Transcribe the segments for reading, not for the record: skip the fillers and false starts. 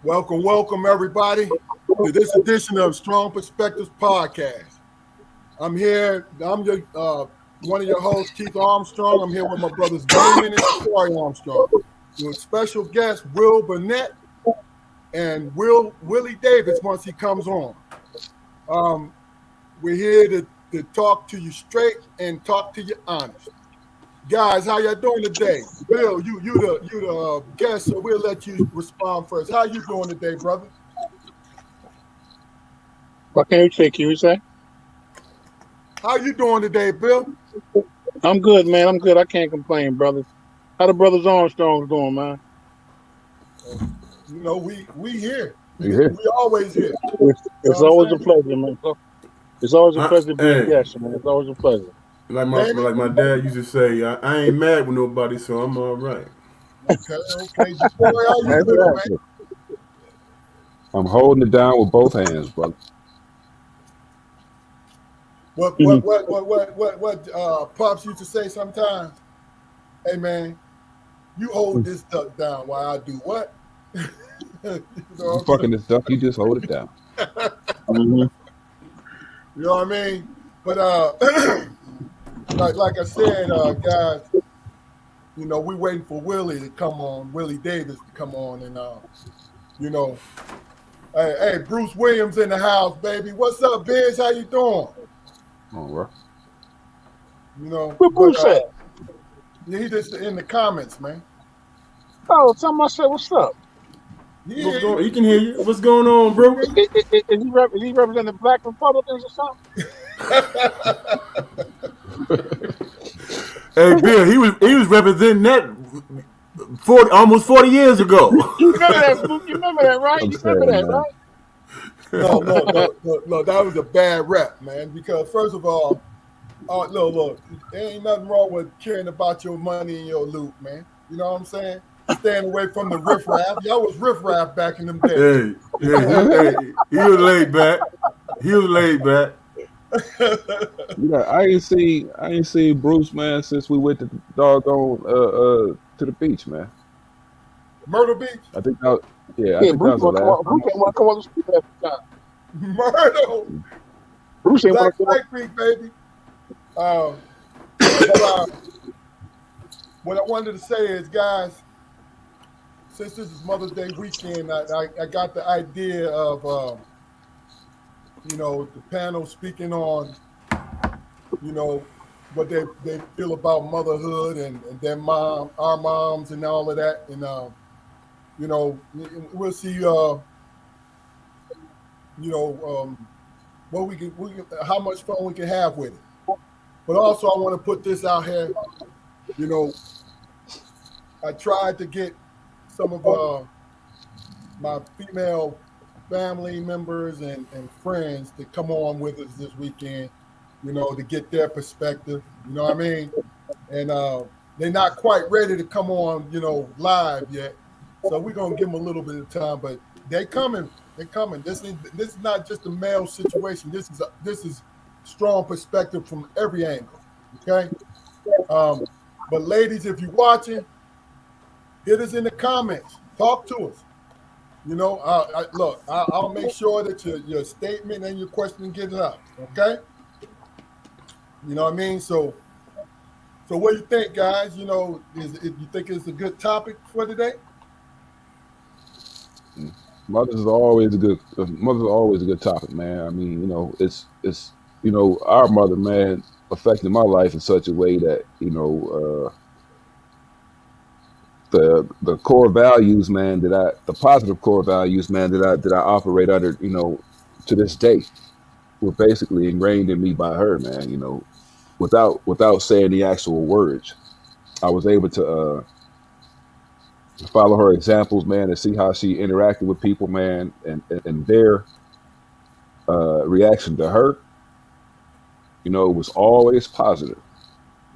Welcome, everybody, to this edition of Strong Perspectives Podcast. I'm here. I'm your one of your hosts, Keith Armstrong. I'm here with my brothers Damon and Corey Armstrong, with special guest Will Burnett and Willie Davis once he comes on. We're here to talk to you straight and talk to you honest. Guys, how y'all doing today? Bill, you the guest, so we'll let you respond first. How you doing today, brother? What can you take? You say? How you doing today, Bill? I'm good, man. I'm good. I can't complain, brothers. How the brothers Armstrongs doing, man? You know, we here. You here? We always here. It's always a pleasure, man. It's always a pleasure to be a guest, man. It's always a pleasure. Like my dad used to say, I ain't mad with nobody, so I'm all right. Okay. Boy, how you doing, man? I'm holding it down with both hands, brother. What Pops used to say sometimes? Hey man, you hold this stuff down while I do what? You fucking this stuff, you just hold it down. You know what I mean? But like I said, guys, you know, we waiting for Willie to come on, Willie Davis to come on, and you know, hey, Bruce Williams in the house, baby. What's up, Biz? How you doing? All right. You know, What Bruce said? He just in the comments, man. Oh, tell him I said, what's up? He can hear you. What's going on, bro? Is he representing Black Republicans or something? Hey, Bill, he was representing that almost 40 years ago. You remember that, Bruce? You remember that, right? I'm You remember saying, that, man. right? No, that was a bad rep, man. Because first of all, look, there ain't nothing wrong with caring about your money and your loot, man. You know what I'm saying? Staying away from the riffraff. Y'all was riffraff back in them days. Hey, he was laid back. Yeah, I ain't seen Bruce, man, since we went to doggone to the beach, man. Myrtle Beach? I think that was the last. Bruce ain't want to come on the street at the time. Myrtle. Bruce ain't want to come on. Black Creek, baby. What I wanted to say is, guys, since this is Mother's Day weekend, I got the idea of, you know, the panel speaking on, you know, what they feel about motherhood and their our moms and all of that. And, you know, we'll see, you know, what we can, how much fun we can have with it. But also I want to put this out here, you know, I tried to get some of my female family members and friends to come on with us this weekend, you know, to get their perspective, you know what I mean? And they're not quite ready to come on, you know, live yet. So we're going to give them a little bit of time, but they're coming. This is not just a male situation. This is strong perspective from every angle, okay? But ladies, if you're watching, hit us in the comments. Talk to us. You know, I'll make sure that your statement and your question gets out. Okay. You know what I mean? So what do you think, guys? You know, you think it's a good topic for today? Mother's always a good topic, man. I mean, you know, it's you know, our mother, man, affected my life in such a way that, you know, the core values, man, the positive core values, man, that I operate under, you know, to this day, were basically ingrained in me by her, man. You know, without saying the actual words, I was able to follow her examples, man, and see how she interacted with people, man, and their reaction to her, you know, was always positive.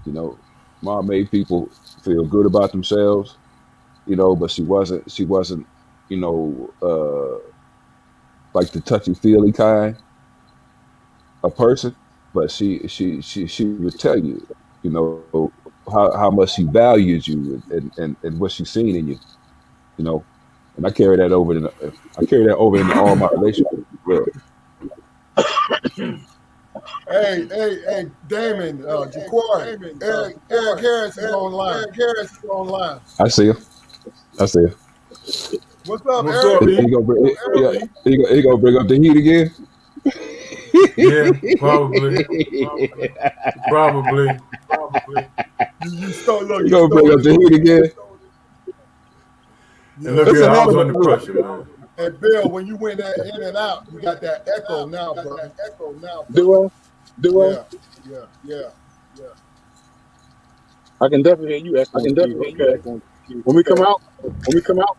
You know, Mom made people feel good about themselves, you know, but she wasn't, you know, like the touchy feely kind of person. But she would tell you, you know, how much she values you and what she's seen in you, you know. and I carry that over into all my relationships. Well, Hey, Damon, Jaquari, Eric Harris is online. I see him. What's up, What's up, Eric? E? He gonna bring up the heat again. Yeah, probably. You stole, look, He gonna bring up the heat again. And look That's here, a I hell was of a under pressure, man. And Bill, when you went in and out, you got that echo now, bro. Do I? Yeah. I can definitely hear you. Okay. When we come out.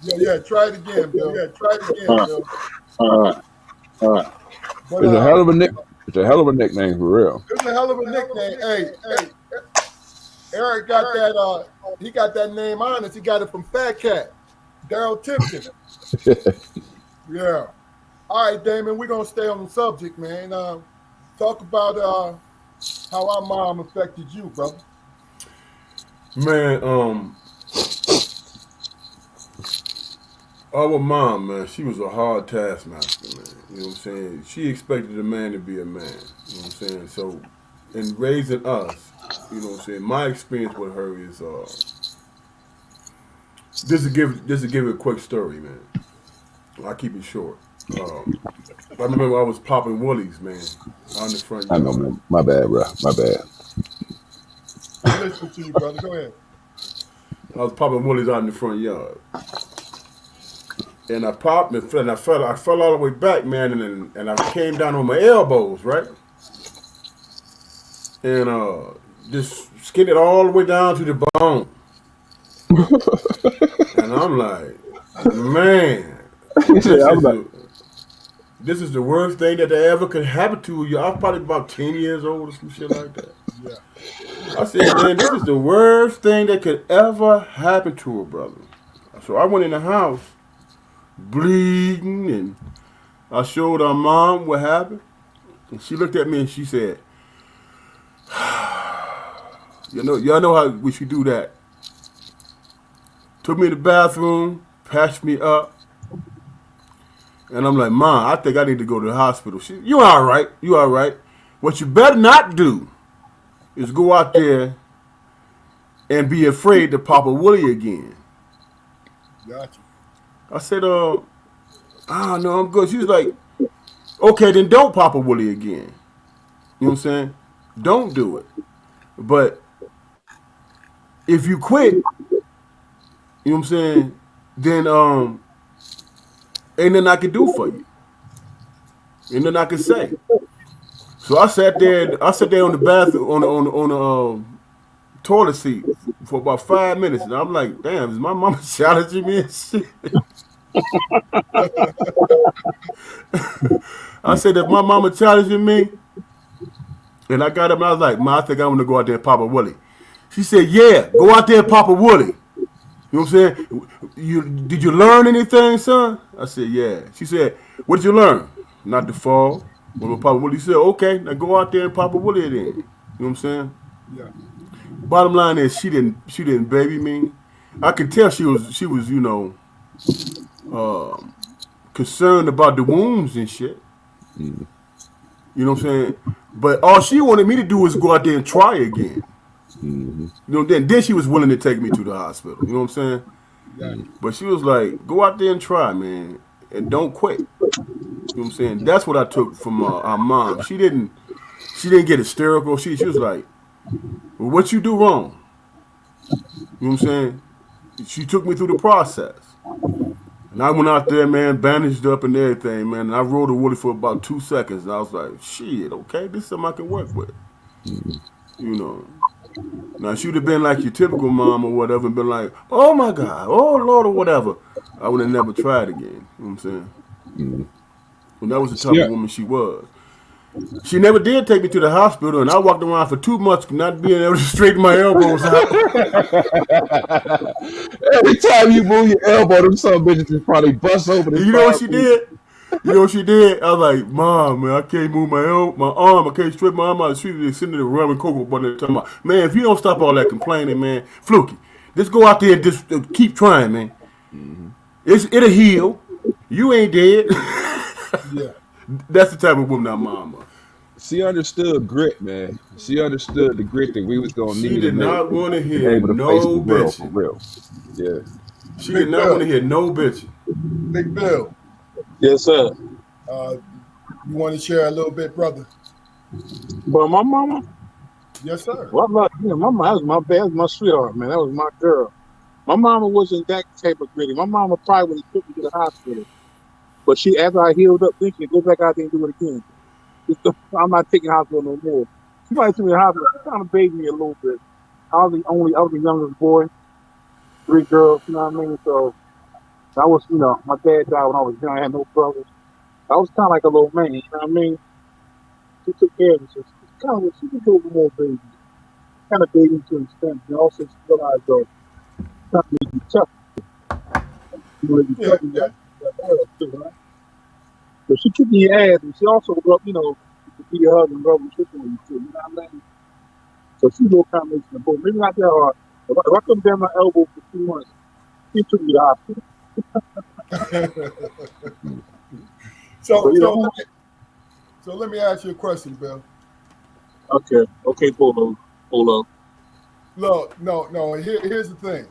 Yeah, try it again, Bill. Bill. All right. But, It's a hell of a nick. It's a hell of a nickname for real. it's a hell of a nickname. Hey, Eric got that. He got that name honest. He got it from Fat Cat, Daryl Tipton. Yeah. All right, Damon. We're gonna stay on the subject, man. Talk about how our mom affected you, brother. Man, our mom, man, she was a hard taskmaster, man. You know what I'm saying? She expected a man to be a man. You know what I'm saying? So, in raising us, you know what I'm saying, my experience with her is just to give a quick story, man. I'll keep it short. I remember I was popping woolies, man, out in the front yard. I know, man. My bad, bro. My bad. I'm listening to you, brother. Go ahead. I was popping woolies out in the front yard. And I popped and I fell all the way back, man, and I came down on my elbows, right? And just skinned it all the way down to the bone. And I'm like, man, this is the worst thing that ever could happen to you. I was probably about 10 years old or some shit like that. Yeah. I said, man, this is the worst thing that could ever happen to her, brother. So I went in the house, bleeding, and I showed our mom what happened. And she looked at me and she said, y'all know how we should do that. Took me to the bathroom, patched me up. And I'm like, Mom, I think I need to go to the hospital. You all right. What you better not do is go out there and be afraid to pop a woolly again. Got you. I said, no, I'm good. She was like, okay, then don't pop a woolly again. You know what I'm saying? Don't do it. But if you quit, you know what I'm saying, then ain't nothing I can do for you. Ain't nothing I can say. So I sat there on the bathroom on the toilet seat for about 5 minutes, and I'm like, damn, is my mama challenging me and shit? I said, if my mama challenging me, and I got up and I was like, Ma, I think I want to go out there and pop a woolly. She said, yeah, go out there and pop a woolly. You know what I'm saying? Did you learn anything, son? I said, yeah. She said, what did you learn? Not to fall. When we pop a woolly, she said, okay, now go out there and pop a woolly then. You know what I'm saying? Yeah. Bottom line is she didn't baby me. I could tell she was concerned about the wounds and shit. Mm. You know what I'm saying? But all she wanted me to do was go out there and try again. Mm-hmm. You know, then she was willing to take me to the hospital. You know what I'm saying? Yeah. But she was like, go out there and try, man, and don't quit. You know what I'm saying? That's what I took from our mom. She didn't get hysterical. She was like, well, what you do wrong? You know what I'm saying? She took me through the process. And I went out there, man, bandaged up and everything, man. And I rode a woolly for about 2 seconds. And I was like, shit, okay, this is something I can work with. You know. Now, she would have been like your typical mom or whatever and been like, oh, my God, oh, Lord, or whatever. I would have never tried again. You know what I'm saying? Mm-hmm. And that was the type of woman she was. She never did take me to the hospital, and I walked around for 2 months not being able to straighten my elbows out. Every time you move your elbow, them some bitches just probably bust open. You know what she did? You know what she did? I was like, Mom, man, I can't move my arm. I can't straighten my arm out. She was sitting there rubbing cocoa butter talking about, man, if you don't stop all that complaining, man, Fluky, just go out there and just keep trying, man. Mm-hmm. It'll heal. You ain't dead. Yeah. That's the type of woman our mama. She understood grit, man. She understood the grit that we was gonna She need did in there not want to to be hear able to face the no world for bitching. real. Yeah. She did Big not want to Bill. hear no bitching. Big Bill. Yes, sir. You want to share a little bit, brother? But my mama, Yes, sir. well, my mama, that was my sweetheart, man. That was my girl. My mama wasn't that type of gritty. My mama probably would have took me to the hospital. But she, after I healed up, then she go back out there and do it again. I'm not taking the hospital no more. She probably took me to the hospital. She kind of babied me a little bit. I was the youngest boy, 3 girls, you know what I mean? So I was, my dad died when I was young. I had no brothers. I was kind of like a little man, you know what I mean? She took care of me. So she could go over more babies. Kind of baby to an extent. And also she realized, though, trying to make you tough. You know, you Yeah, tough, you yeah. got her too, right? So she kicked me in your ass, and she also grew up, to be a hug and rub and chicken with you too, you know what I mean? So she's a little combination of both. Maybe not that hard. If I couldn't bend my elbow for 2 months, she took me to the hospital. So, So, let me ask you a question, Bill. okay, hold up. Look, no. Here's the thing.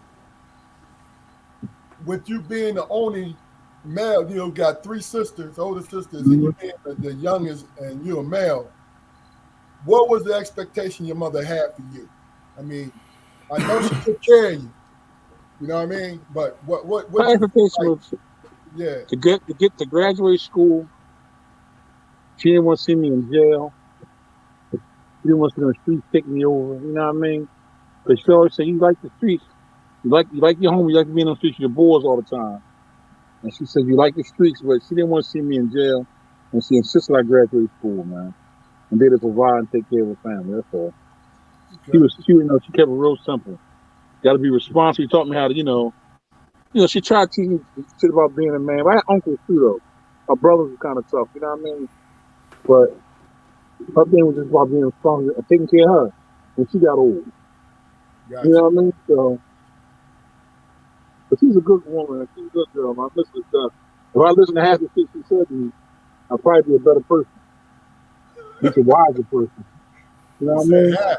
With you being the only male, got 3 sisters, older sisters, and you being the youngest, and you're a male. What was the expectation your mother had for you? I mean, I know she took care of you. You know what I mean? But what My you expectation like? was Yeah, to get to graduate school. She didn't want to see me in jail. She didn't want to see the streets take me over. You know what I mean? Because she always said, "You like the streets. You like your home. You like to be in the streets with your boys all the time." And she said, "You like the streets," but she didn't want to see me in jail. And she insisted I graduate school, man, and there to provide and take care of her family. That's all. okay. She kept it real simple. Got to be responsible. She taught me how to, she tried to teach me shit about being a man. But I had uncles too, though. My brothers were kind of tough, you know what I mean? But her thing was just about being responsible and taking care of her when she got old. You Gotcha. know what I mean? So, but she's a good woman. She's a good girl. Man. I listen to stuff. If I listen to half the shit she said to me, I'll probably be a better person. Be a wiser person. You know You what I said mean? half.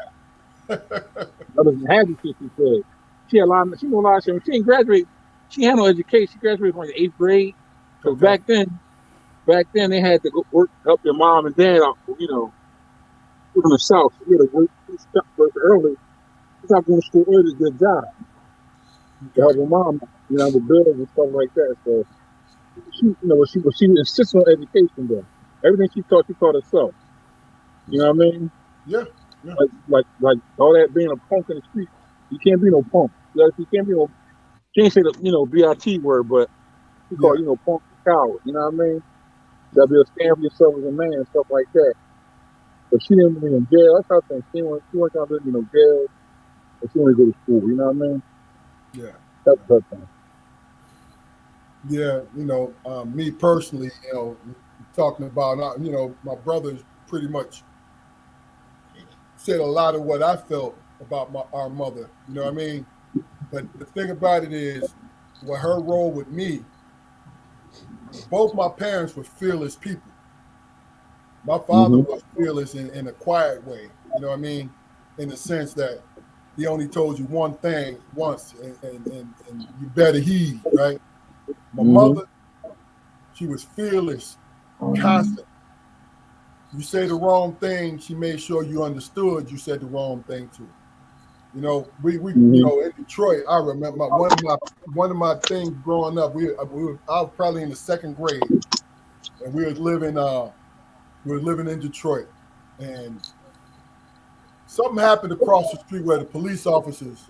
I listen to half the shit she said. She had a lot. She knew a lot of shit. She didn't graduate. She had no education. She graduated from like the 8th grade. So Okay. back then they had to go work help their mom and dad out. From the South. She had to work early. She's not going to school early to get a job. To help Okay. her mom, with bills and stuff like that. So she insisted on education though. Everything she taught herself. You know what I mean? Yeah. Yeah. Like all that being a punk in the street. You can't be no punk. You can't be no. She ain't say the BRT word, but she called Yeah. punk and coward. You know what I mean? Gotta be a stand for yourself as a man and stuff like that. But she didn't want me in jail. That's her thing. She wasn't trying to live in no jail. But she wanted to go to school. You know what I mean? Yeah. That's her thing. Yeah. Me personally, talking about, my brothers pretty much said a lot of what I felt about our mother. You know what I mean? But the thing about it is, with her role with me, both my parents were fearless people. My father Mm-hmm. was fearless in a quiet way. You know what I mean? In the sense that he only told you one thing once, and you better heed, right? My Mm-hmm. mother, she was fearless, constant. You say the wrong thing, she made sure you understood you said the wrong thing to her. We Mm-hmm. in Detroit, I remember one of my things growing up. I was probably in the 2nd grade, and we were living in Detroit, and something happened across the street where the police officers.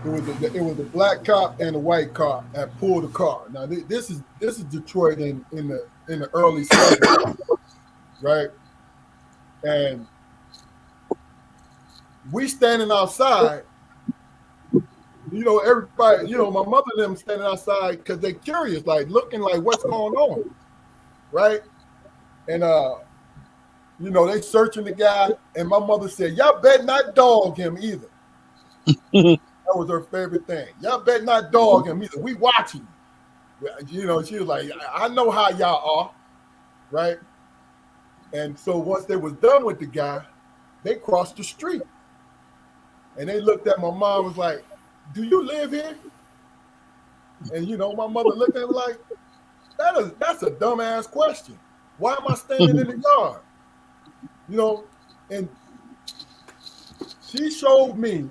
It was a black cop and a white cop that pulled the car. Now this is Detroit in the early 70s, right? And we standing outside. Everybody, my mother and them standing outside because they're curious, like looking like what's going on, right? And they searching the guy, and my mother said, "Y'all better not dog him either." That was her favorite thing. Y'all better not dog him either. We watching you, You know, she was like, I know how y'all are, right? And so once they was done with the guy, they crossed the street. And they looked at my mom, was like, do you live here? And you know, my mother looked at me like, that's a dumbass question. Why am I standing in the yard? You know, and she showed me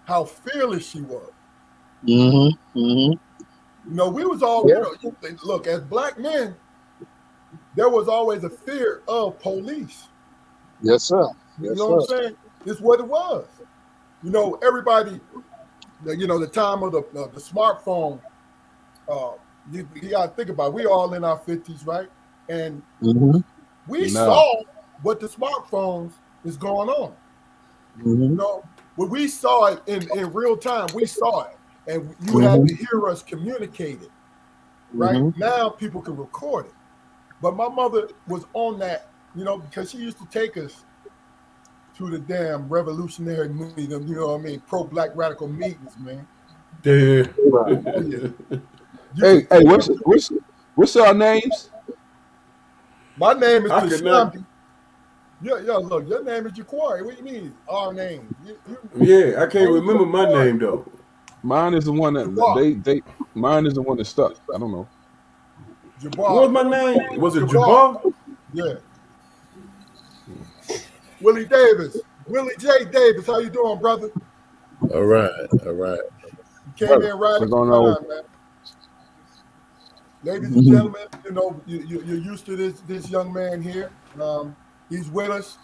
how fearless she was. Mm-hmm. Mm-hmm. You know, we was all, Yeah. you know, look, as black men, there was always a fear of police. Yes, sir. You Yes, know sir. what I'm saying? It's what it was. You know, everybody, you know, the time of the smartphone, uh, you got to think about it. We all in our 50s, right? And Mm-hmm. we No. saw what the smartphones is going on. You Mm-hmm. know, when we saw it in real time, we saw it. And you had Mm-hmm. to hear us communicate it, right? Mm-hmm. Now people can record it. But my mother was on that, you know, because she used to take us to the damn revolutionary meeting, you know what I mean, pro-black radical meetings, man. Yeah. Right. Oh yeah. You Hey, could hey, take what's our names? my name is I could not. Kashambi. Yeah, look, your name is Jaquari. What do you mean? Our name. Yeah, I can't Name is remember my Jaquari. name though. Mine is the one that Jabbar. mine is the one that stuck. I don't know. What Jabbar. was my name? Was it Jabbar. Jabbar? Yeah. Willie Davis. Willie J. Davis. How you doing, brother? All right, all right. You came Brother, in right what's at going the on with time, man. Ladies and Mm-hmm. gentlemen, you know, you're used to this young man here. He's with us.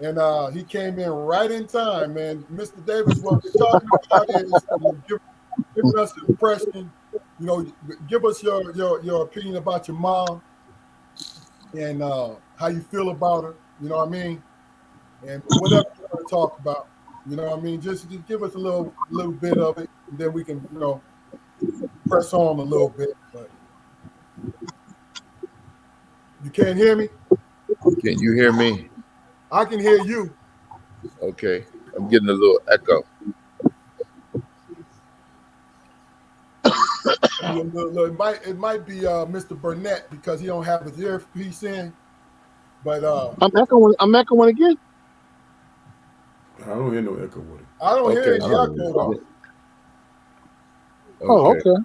And he came in right in time, man. Mr. Davis, what we're talking about is, you know, giving us an impression. You know, give us your opinion about your mom and how you feel about her. You know what I mean? And whatever you want to talk about. You know what I mean? Just give us a little bit of it, and then we can, you know, press on a little bit. But you can't hear me? Can you hear me? I can hear you. Okay. I'm getting a little echo. It might be Mr. Burnett because he don't have his earpiece in. But I'm echoing again. I don't hear no echo with it. I don't hear Okay. any I don't echo know. though. Oh, Okay. okay.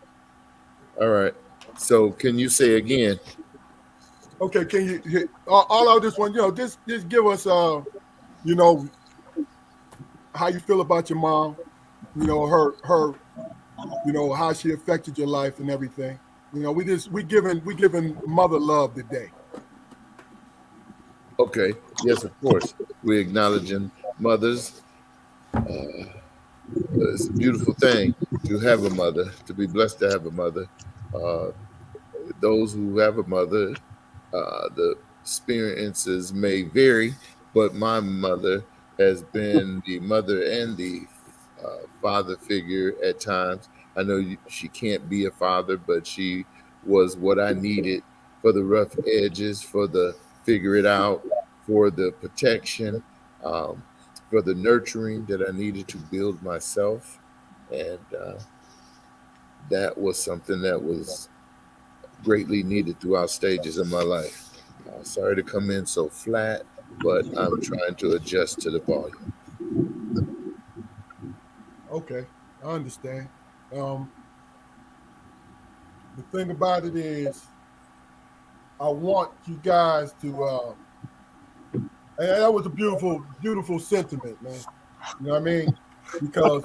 All right. So can you say again? Okay, can you all of this one? You know, just give us you know, how you feel about your mom. You know, her, you know, how she affected your life and everything. You know, we giving mother love today. Okay. Yes, of course. We're acknowledging mothers. It's a beautiful thing to have a mother, to be blessed to have a mother. Uh, those who have a mother, the experiences may vary, but my mother has been the mother and the father figure at times. I know she can't be a father, but she was what I needed for the rough edges, for the figure it out, for the protection, um, for the nurturing that I needed to build myself. And that was something that was greatly needed throughout stages of my life. Sorry to come in so flat, but I'm trying to adjust to the volume. Okay, I understand. Um, the thing about it is, I want you guys to. And that was a beautiful sentiment, man. You know what I mean? Because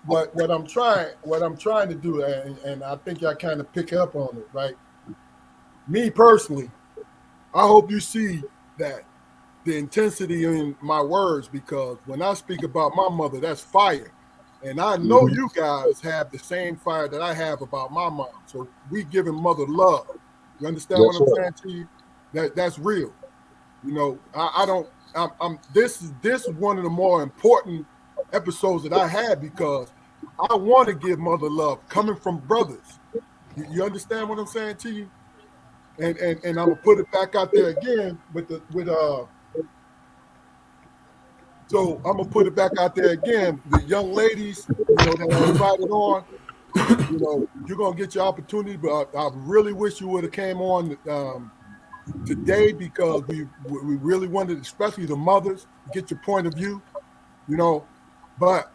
what I'm trying to do, and I think I kind of pick up on it, right? Me personally, I hope you see that the intensity in my words, because when I speak about my mother, that's fire. And I know Mm-hmm. you guys have the same fire that I have about my mom. So we giving mother love. You understand what Yes, I'm sir. saying to you? That's real. You know, I don't. This is one of the more important episodes that I had because I want to give mother love coming from brothers. You understand what I'm saying to you? And I'm gonna put it back out there again So I'm gonna put it back out there again. The young ladies, you know, that I invited on. you know, you're gonna get your opportunity, but I really wish you would have came on today because we really wanted, especially the mothers, to get your point of view. You know, but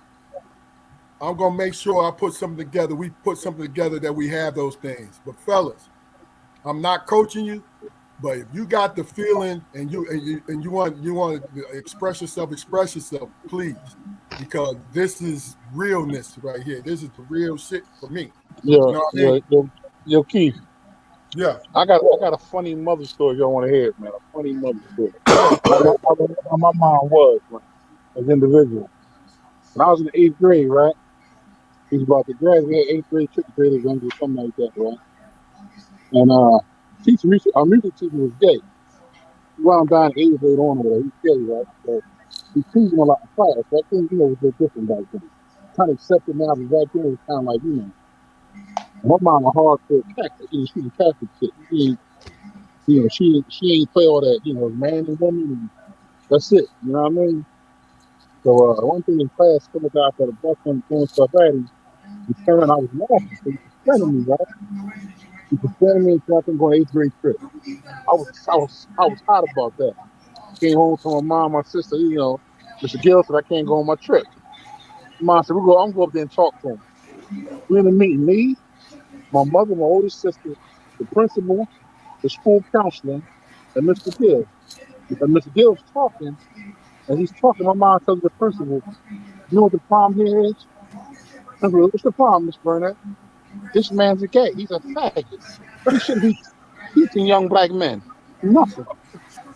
I'm gonna make sure I put something together. We put something together that we have those things. But fellas, I'm not coaching you, but if you got the feeling and you want to express yourself, please, because this is realness right here. This is the real shit for me. Yeah, You know what I yeah, mean? yo, Keith, Yeah. I got a funny mother story y'all want to hear, man. A funny mother story. Go ahead. How my mom was, man, as an individual. When I was in the 8th grade, right? He was about to graduate, 8th grade, 6th grade, or something like that, right? And our music teacher was gay. He wound down 8th grade on or whatever. He's gay, right? So he teased him a lot in class. So I think, it was a bit different back then. Kind of accepted now, but back then it was kind of like, my mom a hardcore Catholic. She's a Catholic chick. She ain't play all that, man and woman, and that's it. You know what I mean? So one thing in class, coming out for the bus and doing stuff at him, he turned, I was laughing. So he suspended me, right? He suspended me until I can go on 8th grade trip. I was hot about that. Came home to my mom, my sister, Mr. Gill said I can't go on my trip. Mom said, I'm gonna go up there and talk to him. We're in a meeting, me, my mother, my oldest sister, the principal, the school counselor, and Mr. Gill. And Mr. Gill's talking, and he's talking. My mom tells the principal, you know what the problem here is? I said, what's the problem, Miss Burnett? This man's a gay. He's a faggot. He shouldn't be teaching young black men nothing.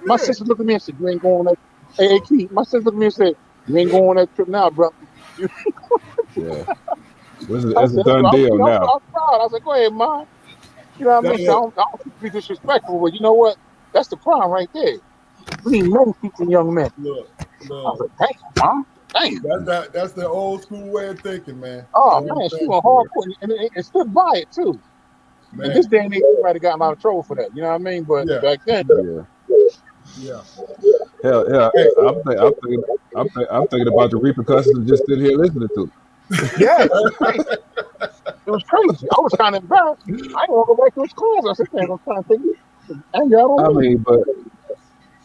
My sister looked at me and said, you ain't going on that. Hey, Keith, my sister looked at me and said, you ain't going on that trip now, bro. Yeah, that's a done I'm deal now. proud. I was like, go ahead, Mom. You know what I mean? So I don't be disrespectful, but you know what? That's the problem right there. We need men teaching young men. Look. I was like, damn, Mom. Damn. That's the old school way of thinking, man. Oh, man, she went hardcore and stood by it, too. Man. And this day and age, you might have gotten a lot of trouble for that. You know what I mean? But back then, yeah. Hell, I'm thinking about the repercussions of just sitting here listening to. Yeah, it was crazy. I was kind of embarrassed. I didn't want to go back to his class. I said, man, I'm trying to think.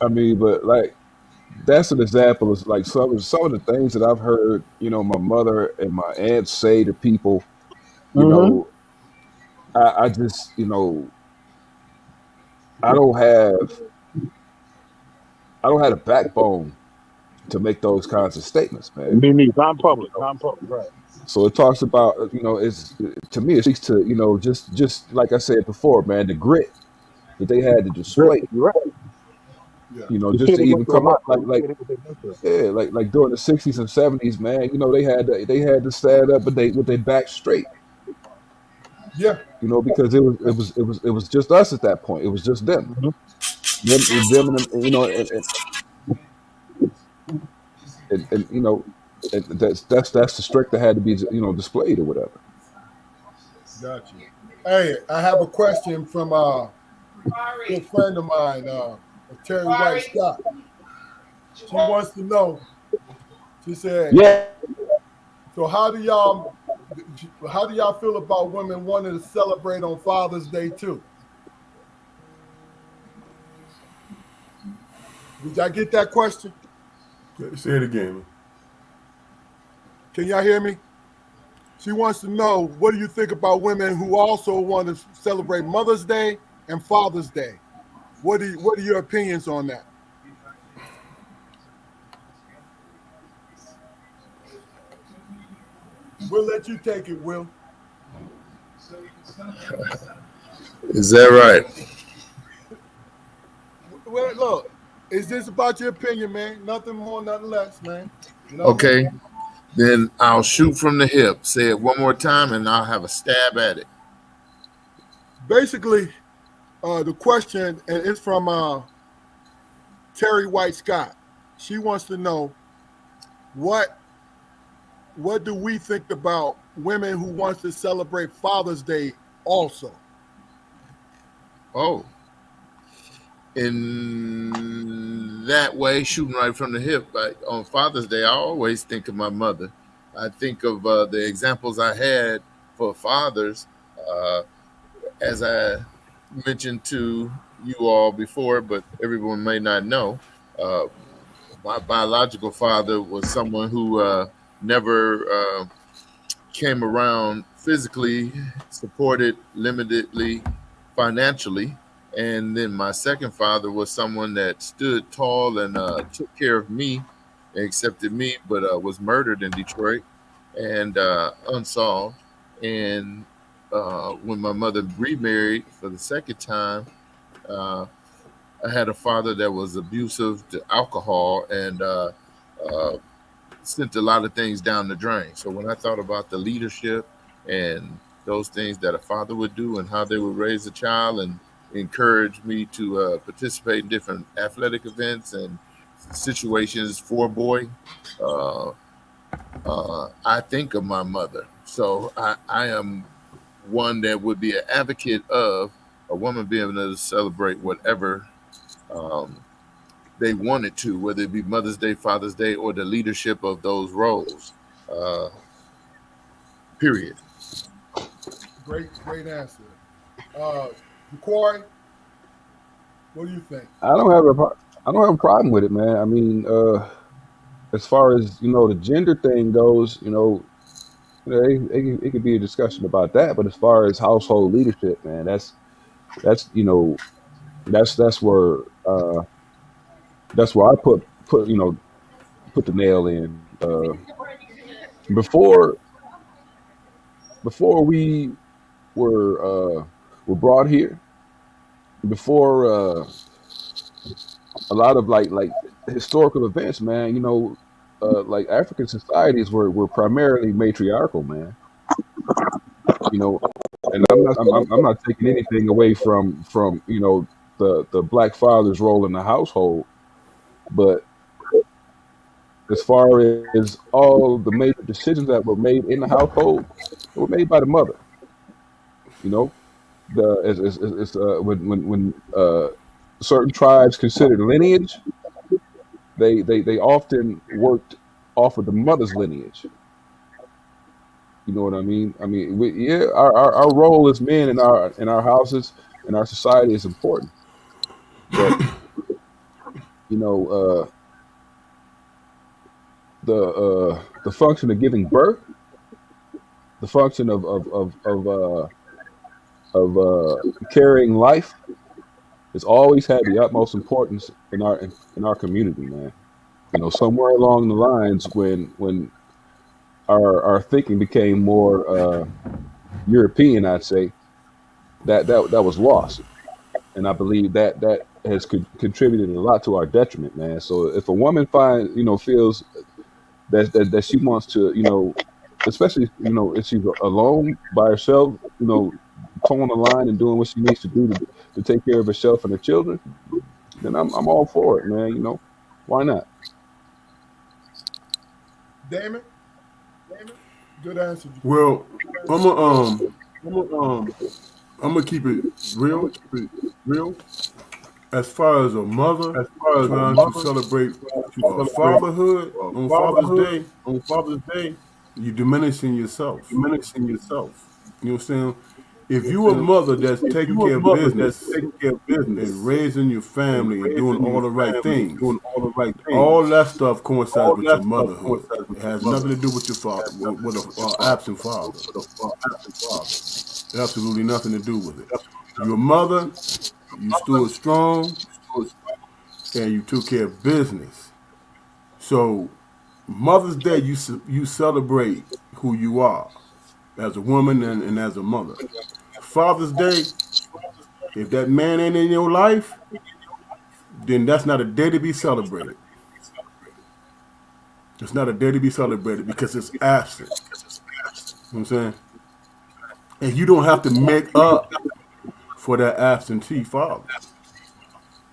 I mean, but like that's an example of like some of the things that I've heard, my mother and my aunt say to people. I just, I don't have a backbone to make those kinds of statements, man. Me neither. I'm public, right? So it talks about, it's to me, it speaks to, just like I said before, man, the grit that they had to display. You're right. Yeah. Just to even come up like during the 60s and 70s, man, they had to stand up with their back straight. Yeah. Because it was just us at that point. It was just them. Them and that's the strength that had to be displayed or whatever. Gotcha. Hey, I have a question from a good friend of mine, Terry White Scott. She wants to know. She said, "Yeah. So how do y'all feel about women wanting to celebrate on Father's Day too?" Did y'all get that question? Say it again, man. Can y'all hear me? She wants to know, what do you think about women who also want to celebrate Mother's Day and Father's Day? What are your opinions on that? We'll let you take it, Will. Is that right? Well, look, it's just about your opinion, man. Nothing more, nothing less, man. Okay. Then I'll shoot from the hip. Say it one more time and I'll have a stab at it. Basically, the question is from Terry White Scott. She wants to know what do we think about women who wants to celebrate Father's Day also? Oh. In that way, shooting right from the hip, on Father's Day, I always think of my mother. I think of the examples I had for fathers, uh, as I mentioned to you all before, but everyone may not know, uh, my biological father was someone who never came around physically, supported limitedly financially. And then my second father was someone that stood tall and took care of me, accepted me, but was murdered in Detroit and unsolved. And when my mother remarried for the second time, uh, I had a father that was abusive to alcohol and uh, sent a lot of things down the drain. So when I thought about the leadership and those things that a father would do and how they would raise a child and encourage me to participate in different athletic events and situations for a boy, uh, I think of my mother. So I am one that would be an advocate of a woman being able to celebrate whatever um, they wanted to, whether it be Mother's Day, Father's Day, or the leadership of those roles. Uh, period. Great answer. Corey, what do you think? I don't have a problem with it, man. I mean, as far as the gender thing goes, it could be a discussion about that. But as far as household leadership, man, that's that's where that's where I put the nail in. Before before we were brought here, before a lot of like historical events, man, like African societies were primarily matriarchal, man. You know, and I'm not taking anything away from the black father's role in the household, but as far as all the major decisions that were made in the household, they were made by the mother. You know, when certain tribes considered lineage, they often worked off of the mother's lineage. You know what I mean? I mean, yeah, our role as men in our houses in our society is important, but you know the function of giving birth, the function of carrying life, has always had the utmost importance in our community, man. Somewhere along the lines when our thinking became more European, I'd say that was lost, and I believe that has contributed a lot to our detriment, man. So if a woman feels that she wants to, especially if she's alone by herself, towing the line and doing what she needs to do to take care of herself and her children, then I'm all for it, man. Why not? Damon, good answer. Well, I'm gonna keep it real. As far as a mother trying to celebrate fatherhood on Father's Day, you diminishing yourself. You know what I'm saying? If you a mother that's taking care of business and raising your family and doing all the right things, all that stuff coincides with your motherhood. It has nothing to do with your father, with an absent father. Absolutely nothing to do with it. Your mother, you stood strong, and you took care of business. So Mother's Day, you celebrate who you are as a woman and as a mother. Father's Day, if that man ain't in your life, then that's not a day to be celebrated. It's not a day to be celebrated because it's absent. You know what I'm saying? And you don't have to make up for that absentee father.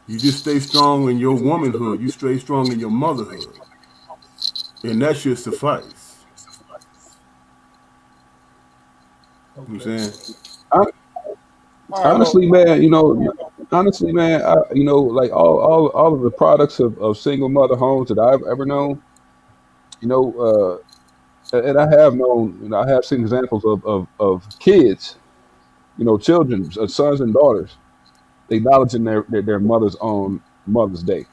You just stay strong in your womanhood. You stay strong in your motherhood. And that should suffice. You know what I'm saying? Honestly, man, like all of the products of single mother homes that I've ever known, you know, and I have known, I have seen examples of kids, children, sons and daughters, acknowledging their mother's on Mother's Day.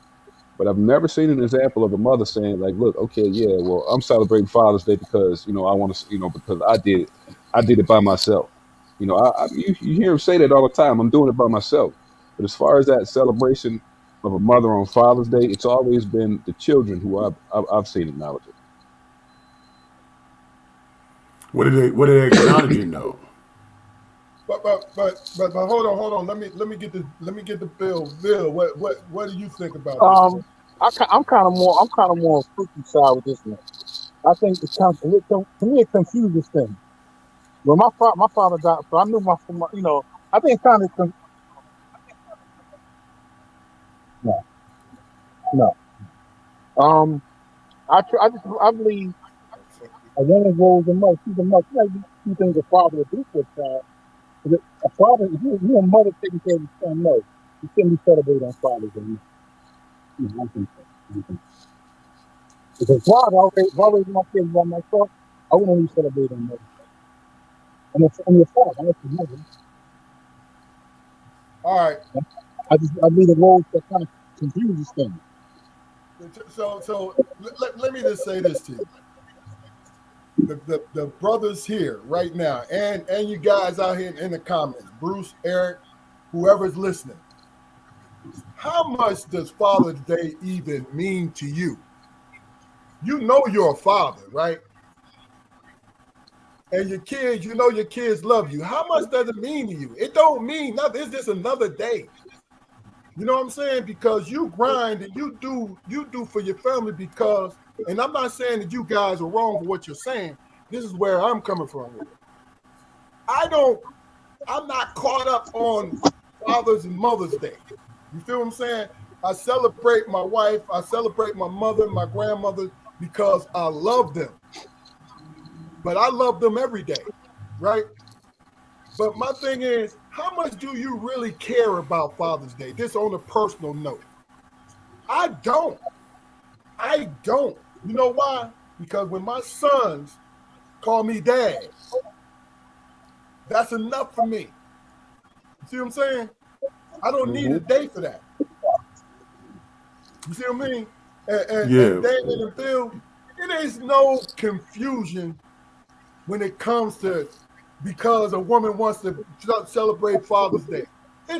But I've never seen an example of a mother saying like, "Look, okay, yeah, well, I'm celebrating Father's Day because I want to, because I did it by myself." You hear them say that all the time. I'm doing it by myself. But as far as that celebration of a mother on Father's Day, it's always been the children who I've seen acknowledge it. What are they acknowledging though? But hold on. Let me get the bill. Bill, what do you think about this? I'm kind of more on freaky side with this one. I think to me it confuses things. When my father died, so I knew I think it kind of no. I believe a woman grows a mother. She's a mother. You think a father would do for a child. A father, if you're a mother taking care of your son, no, you shouldn't be celebrating on Father's Day. I think so. Because if I raised my kids by myself, I wouldn't even celebrate on Mother's Day. I'm your father. I'm your mother. All right. I need a role that kind of confuses things. So let me just say this to you. The brothers here right now, and you guys out here in the comments, Bruce, Eric, whoever's listening, how much does Father's Day even mean to you? You know you're a father, right? And your kids love you. How much does it mean to you? It don't mean nothing. It's just another day. You know what I'm saying? Because you grind and you do for your family because, and I'm not saying that you guys are wrong for what you're saying. This is where I'm coming from with it. I'm not caught up on Father's and Mother's Day. You feel what I'm saying? I celebrate my wife, I celebrate my mother, my grandmother, because I love them. But I love them every day, right? But my thing is, how much do you really care about Father's Day? This on a personal note. I don't. You know why? Because when my sons call me dad, that's enough for me. You see what I'm saying? I don't need a day for that. You see what I mean? And David and Phil, it is no confusion when it comes to because a woman wants to celebrate Father's Day.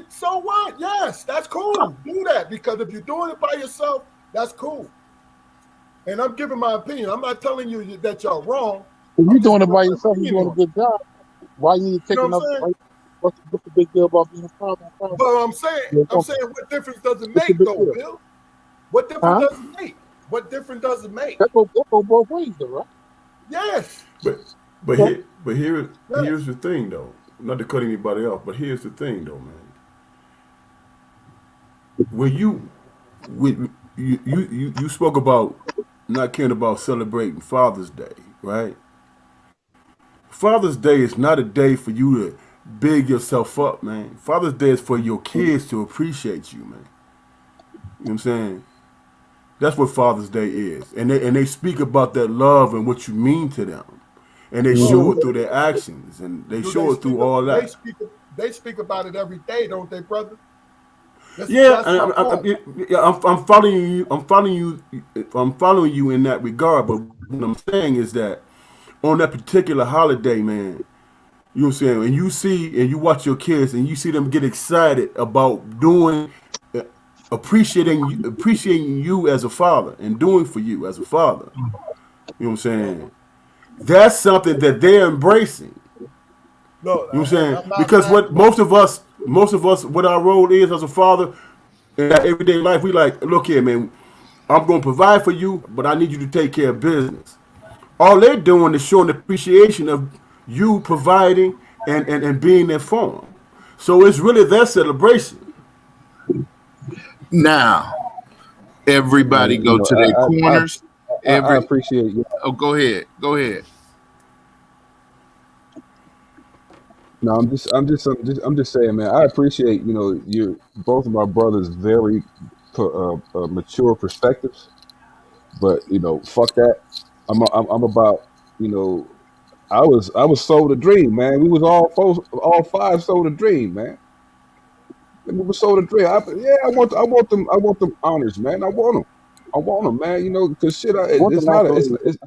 So what? Yes, that's cool. Do that because if you're doing it by yourself, that's cool. And I'm giving my opinion. I'm not telling you that y'all wrong. If you're doing it by yourself, you're doing a good job. Why you need to take another? What's the big deal about being a father? But I'm saying, what difference does it make, though, Bill? What difference does it make? What difference does it make? That go both ways, though, right? Yes. But here's the thing, though. Not to cut anybody off, but here's the thing, though, man. When you spoke about not caring about celebrating Father's Day, right? Father's Day is not a day for you to big yourself up, man. Father's Day is for your kids to appreciate you, man. You know what I'm saying? That's what Father's Day is. And they speak about that love and what you mean to them. And they show it through their actions and they show it through all that. They speak about it every day, don't they, brother? I'm following you. I'm following you in that regard. But what I'm saying is that on that particular holiday, man, you know what I'm saying, and you see and you watch your kids and you see them get excited about doing, appreciating you as a father and doing for you as a father. You know what I'm saying? That's something that they're embracing. No, you know what I'm saying? Because what most of us, what our role is as a father in that everyday life, we like, look here, man, I'm going to provide for you, but I need you to take care of business. All they're doing is showing appreciation of you providing and being there for them. So it's really their celebration. Now, everybody go to their corners. I appreciate you. Oh, go ahead. No, I'm just saying, man. I appreciate you both of my brothers' very mature perspectives, but fuck that. I'm about you know, I was sold a dream, man. We was all five sold a dream, man. We were sold a dream. I want them honors, man. I want them, man. You know, because shit, What the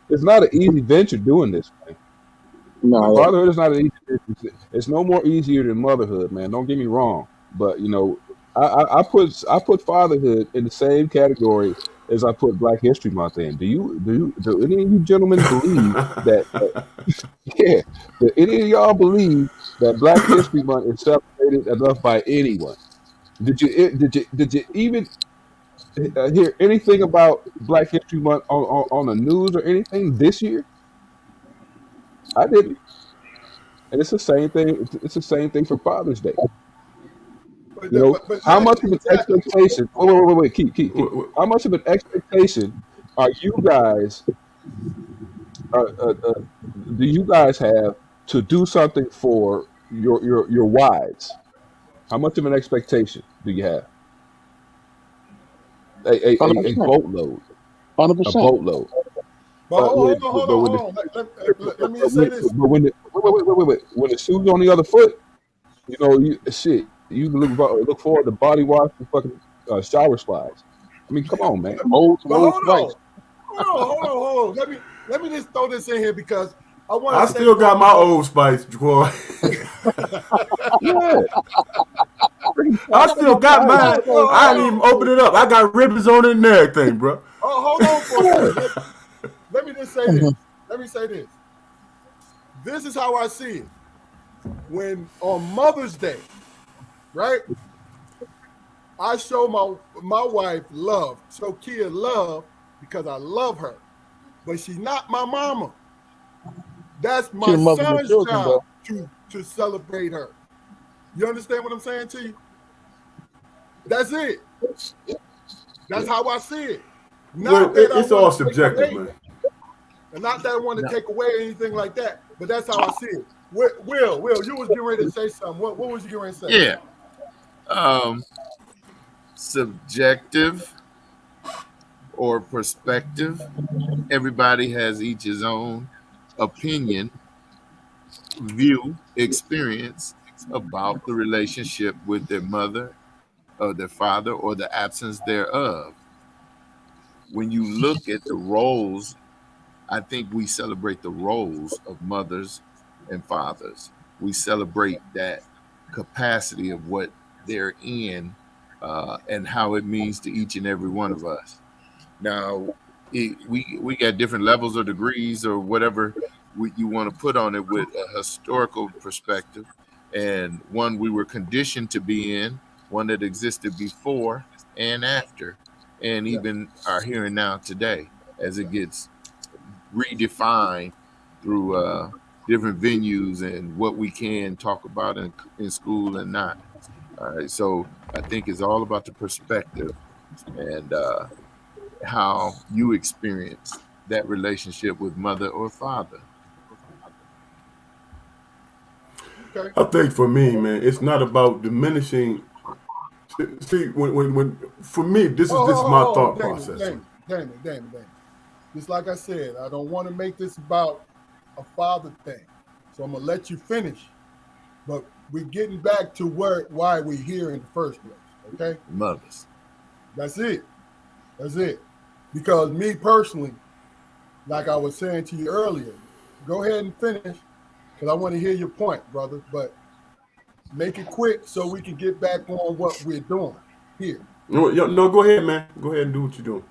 it's not an easy venture doing this, man. No, yeah. Fatherhood is not an easy venture. It's no more easier than motherhood, man. Don't get me wrong, but you know, I put fatherhood in the same category as I put Black History Month in. Do any of you gentlemen believe that? Yeah, do any of y'all believe that Black History Month is celebrated enough by anyone? Did you even hear anything about Black History Month on the news or anything this year? I didn't, and it's the same thing. It's the same thing for Father's Day. You know, but how much of an exactly. expectation? Wait, keep. How much of an expectation are you guys? Do you guys have to do something for your wives? How much of an expectation do you have? A 100%. boatload, a 100%. boatload. But But when hold but on, when hold the, on. Let me just say this. but when the, wait, when the shoe's on the other foot, you know, you look forward to body wash and fucking shower slides. I mean, come on, man. Old But hold spice. on. Hold on. Let me just throw this in here because I want I to say still got my something. Old Spice, Troy. Yeah, I still got Hey, mine. hold I didn't even open it up. I got ribbons on it and everything, bro. hold on for a yeah. second. Let me just say this. Let me say this. This is how I see it. When on Mother's Day, right? I show my wife love, show Kia love because I love her, but she's not my mama. That's She's my the mother of my son's children, job though. to celebrate her. You understand what I'm saying to you? That's it. That's how I see it. Not Well, that I it's all want to take subjective, away, man. and not that I want to No. take away anything like that, but that's how I see it. Will, you was getting ready to say something. What was you getting ready to say? Yeah. Subjective or perspective. Everybody has each his own opinion, view, experience about the relationship with their mother or their father or the absence thereof. When you look at the roles, I think we celebrate the roles of mothers and fathers. We celebrate that capacity of what they're in and how it means to each and every one of us. Now, we got different levels or degrees or whatever you want to put on it with a historical perspective and one we were conditioned to be in, one that existed before and after, and Yeah. even are here and now today as it gets redefined through different venues and what we can talk about in school and not. All right, so I think it's all about the perspective and how you experience that relationship with mother or father. Okay. I think for me, man, it's not about diminishing. See, when for me, this is my thought process. Damon. Just like I said, I don't want to make this about a father thing. So I'm gonna let you finish. But we're getting back to why we're here in the first place. Okay? Mothers. That's it. Because me personally, like I was saying to you earlier, go ahead and finish because I want to hear your point, brother. But make it quick so we can get back on what we're doing here. No, go ahead, man. Go ahead and do what you're doing.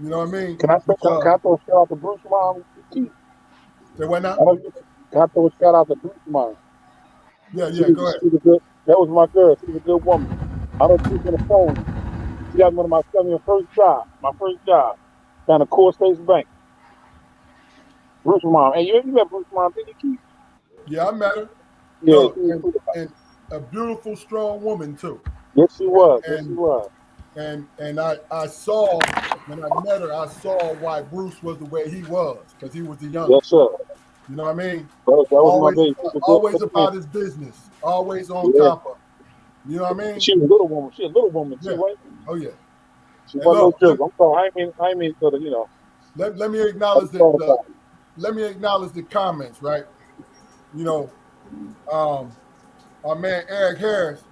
You know what I mean? Can I throw a shout out to Bruce Mom? Say what now? Can I throw a shout out to Bruce Mom? Yeah, She go ahead. was a good. That was my girl. She was a good woman. I don't speak on the phone. She got one of my first job. My first job down at Core States Bank. Bruce Mom. Hey, you met Bruce Mom, didn't you? Yeah, I met her. Yeah, No, she was cool. and a beautiful, strong woman too. Yes, she was. And I saw when I met her, I saw why Bruce was the way he was because he was the youngest. Yes, sir. You know what I mean? That was my baby. Always about his business. Always on top of. You know what I mean? She was a little woman. She a little woman too, Yeah. right? Oh yeah. She And wasn't no look, joke. I'm sorry. I ain't mean sort of, let me acknowledge let me acknowledge the comments, right? You know, our man Eric Harris,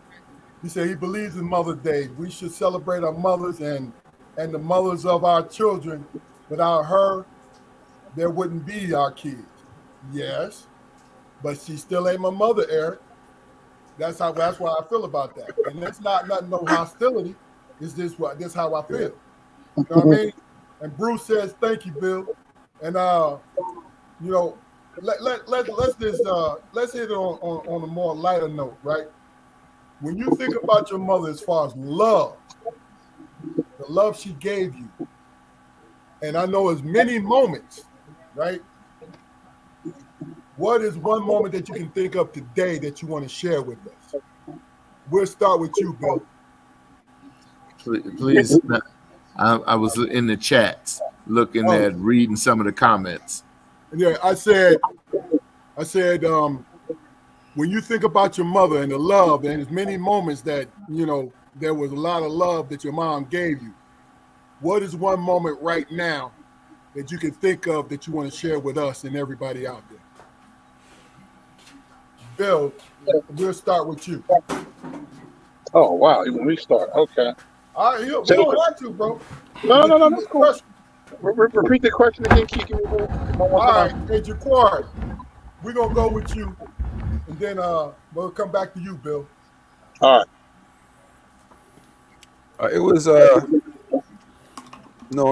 he said he believes in Mother's Day. We should celebrate our mothers and the mothers of our children. Without her, there wouldn't be our kids. Yes, but she still ain't my mother, Eric. That's why I feel about that. And it's not nothing, no hostility. It's this how I feel. You know what I mean? And Bruce says, thank you, Bill. And you know, let's hit it on a more lighter note, right? When you think about your mother as far as love, the love she gave you, and I know as many moments, right? What is one moment that you can think of today that you want to share with us? We'll start with you, Bill. Please, I was in the chats looking at reading some of the comments. Yeah, I said, when you think about your mother and the love, and as many moments that, you know, there was a lot of love that your mom gave you, what is one moment right now that you can think of that you want to share with us and everybody out there? Bill, we'll start with you. Oh wow, you want me to start? Okay. All right, we don't have to, bro. No, that's cool. Repeat the question again, Kiki. All right, hey, Jaquari, we're gonna go with you, and then we'll come back to you, Bill. All right. It was on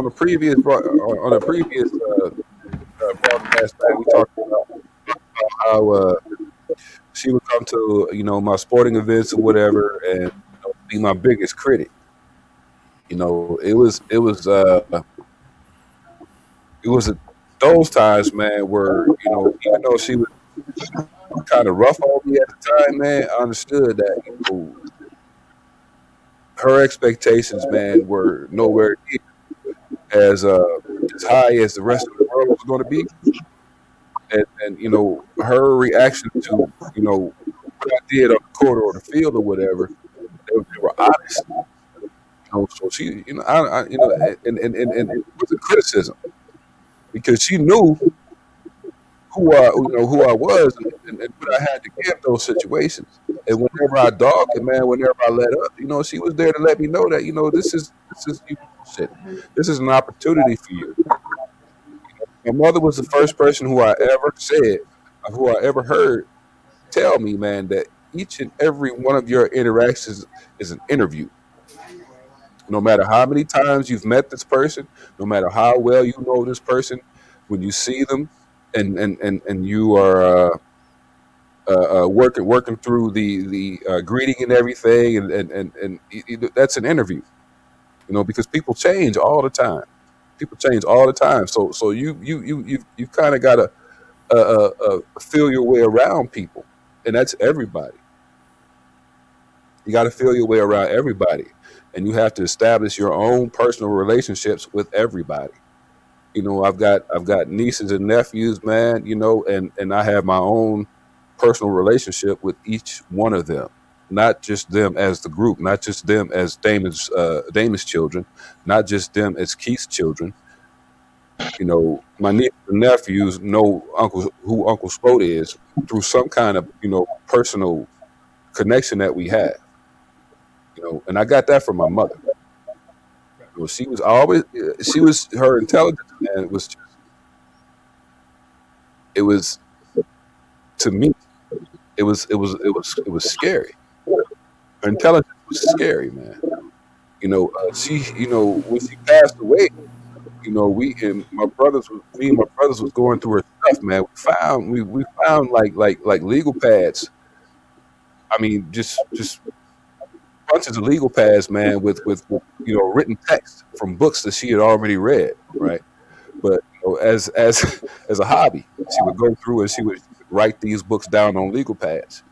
the previous broadcast, we talked about how she would come to my sporting events or whatever, and be my biggest critic. It was those times, man, where even though she was kind of rough on me at the time, man, I understood that her expectations, man, were nowhere near as high as the rest of the world was going to be. And her reaction to what I did on the court or the field or whatever, they were honest. So she, and it was a criticism because she knew who I was and what I had to give those situations. And whenever I dogged it, man, whenever I let up, she was there to let me know that this is shit. This is an opportunity for you. My mother was the first person who I ever heard tell me, man, that each and every one of your interactions is an interview. No matter how many times you've met this person, no matter how well you know this person, when you see them and you are working through the greeting and everything, and that's an interview. Because people change all the time. So you've kind of got to feel your way around people, and that's everybody. You got to feel your way around everybody, and you have to establish your own personal relationships with everybody. I've got nieces and nephews, man. And I have my own personal relationship with each one of them. Not just them as the group, not just them as Damon's children, not just them as Keith's children. My nieces and nephews know who Uncle Spode is through some kind of personal connection that we have. And I got that from my mother. She was her intelligence, man. To me, it was scary. Her intelligence was scary, man. She, when she passed away, me and my brothers was going through her stuff, man. We found like legal pads. I mean, just bunches of legal pads, man, with written text from books that she had already read, right? But as a hobby, she would go through and she would write these books down on legal pads,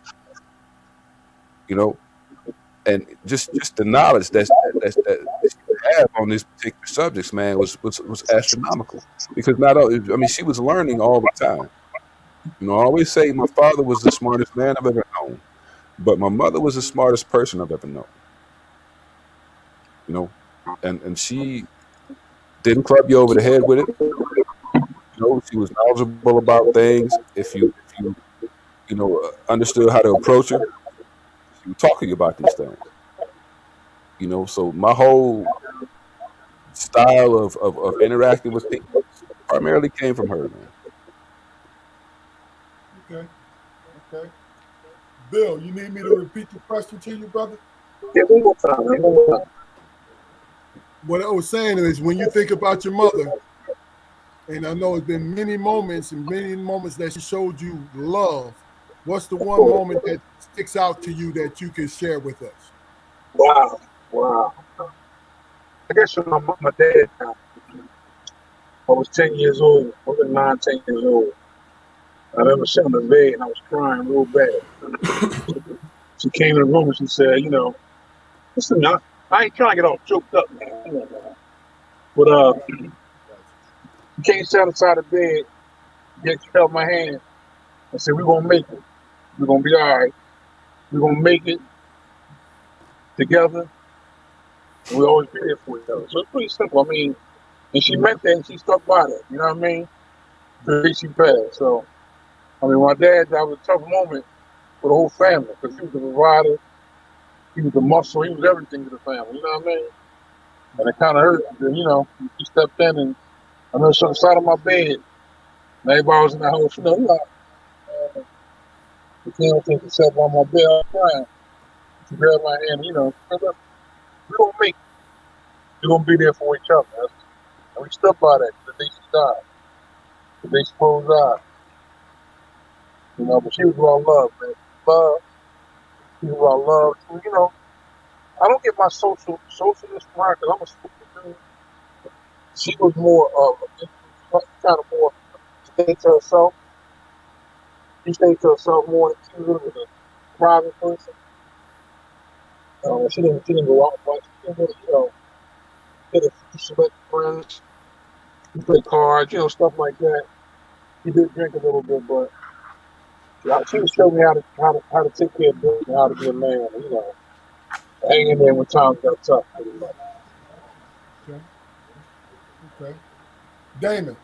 and just the knowledge that she have on these particular subjects, man, was astronomical. Because she was learning all the time. I always say my father was the smartest man I've ever known, but my mother was the smartest person I've ever known. And she didn't club you over the head with it. You know, she was knowledgeable about things. If you understood how to approach her, she would talk to you about these things. You know, so my whole style of interacting with people primarily came from her, man. Okay. Okay. Bill, you need me to repeat the question to you, brother? Yeah, one more time, man. One more time. What I was saying is when you think about your mother, and I know it's been many moments that she showed you love, what's the one moment that sticks out to you that you can share with us? Wow. Wow. I guess when my dad died, I was 10 years old. I was 9, 10 years old. I remember sitting on the bed and I was crying real bad. She came in the room and she said, you know, listen, I ain't trying to get all choked up, man. But she came sat outside the bed, yet she held my hand and said, we're gonna make it. We're gonna be all right. We're gonna make it together, and we'll always be there for each other. So it's pretty simple. I mean, and she meant that and she stuck by that, you know what I mean? The day she passed. So I mean, my dad, that was a tough moment for the whole family because he was the provider, he was the muscle, he was everything to the family, you know what I mean? And it kind of hurt, you know, he stepped in and I remember she was on the side of my bed and everybody was in the house, you know, the camera thing she sat on my bed, I was crying. She grabbed my hand, you know, we're gonna make it. We're gonna be there for each other. And we stuck by that the day she died, the day she closed eyes. You know, but she was about love, man. Love. She was about love. So, you know, I don't get my socialist right because I'm a stupid dude. She was more kind of more stayed to herself. She stayed to herself more. She was a private person. She didn't go out much. She didn't really, you know, get a few select friends. She played cards, you know, stuff like that. She did drink a little bit, but she would show me how to take care of business, how to be a man, you know, hang in there when times got tough. Pretty much. Okay. Okay. Damon,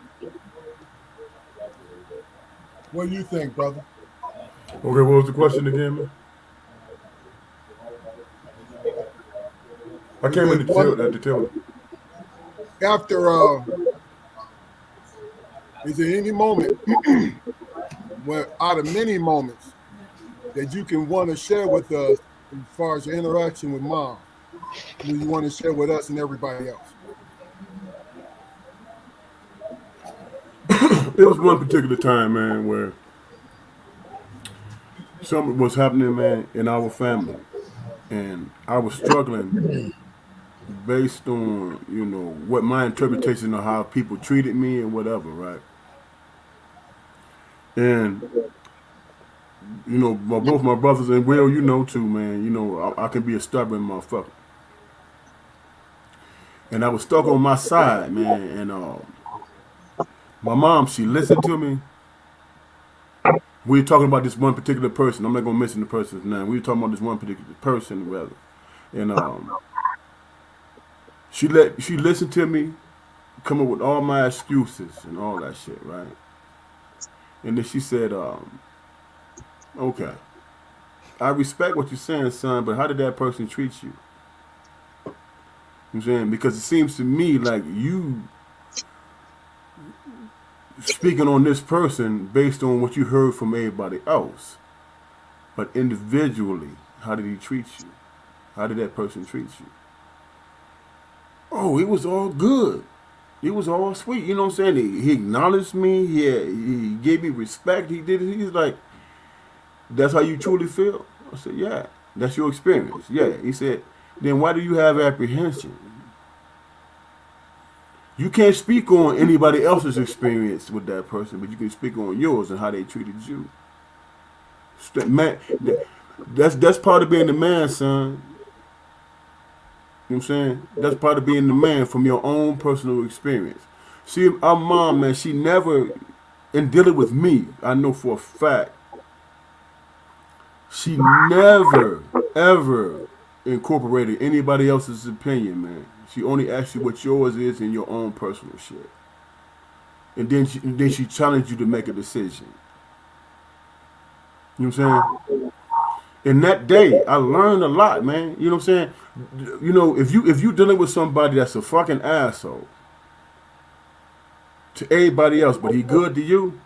what do you think, brother? Okay, what was the question again, man? I came in to tell. After is there any moment where out of many moments that you can want to share with us as far as your interaction with mom, you want to share with us and everybody else? It was one particular time, man, where something was happening, man, in our family, and I was struggling based on what my interpretation of how people treated me and whatever, right? And both my brothers and Will, too, man. I can be a stubborn motherfucker, and I was stuck on my side, man. And my mom, she listened to me. We were talking about this one particular person. I'm not gonna mention the person's name. We were talking about this one particular person, rather, and she listened to me, come up with all my excuses and all that shit, right? And then she said, "Okay, I respect what you're saying, son, but how did that person treat you?" You know what I'm saying? Because it seems to me like you speaking on this person based on what you heard from everybody else. But individually, how did he treat you? How did that person treat you? Oh, it was all good. It was all sweet. You know what I'm saying? He acknowledged me. He gave me respect. He did it. He's like, that's how you truly feel? I said, yeah. That's your experience. Yeah. He said, then why do you have apprehension? You can't speak on anybody else's experience with that person, but you can speak on yours and how they treated you. Man, that's part of being the man, son. You know what I'm saying? That's part of being the man from your own personal experience. See, our mom, man, she never, in dealing with me, I know for a fact, she never, ever incorporated anybody else's opinion, man. She only asks you what yours is and your own personal shit. And then she challenged you to make a decision. You know what I'm saying? In that day, I learned a lot, man. You know what I'm saying? You know, if you dealing with somebody that's a fucking asshole to everybody else, but he good to you,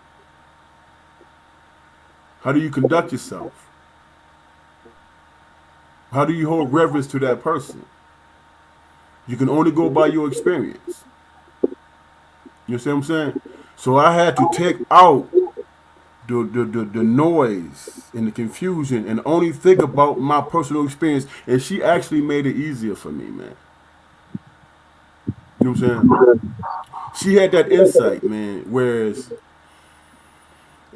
how do you conduct yourself? How do you hold reverence to that person? You can only go by your experience. You see what I'm saying? So I had to take out the noise and the confusion and only think about my personal experience. And she actually made it easier for me, man. You know what I'm saying? She had that insight, man. Whereas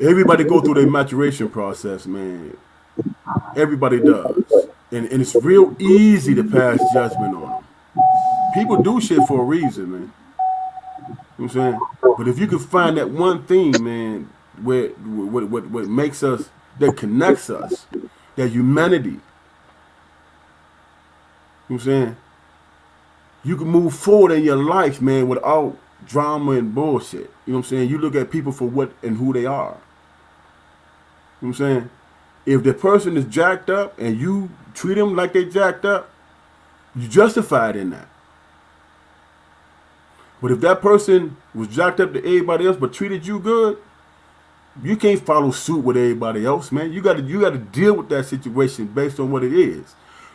everybody go through their maturation process, man. Everybody does. And it's real easy to pass judgment on them. People do shit for a reason, man. You know what I'm saying? But if you can find that one thing, man, where what makes us, that connects us, that humanity, you know what I'm saying? You can move forward in your life, man, without drama and bullshit. You know what I'm saying? You look at people for what and who they are. You know what I'm saying? If the person is jacked up and you treat them like they jacked up, you justified in that. But if that person was jacked up to everybody else but treated you good, you can't follow suit with everybody else, man. You gotta deal with that situation based on what it is.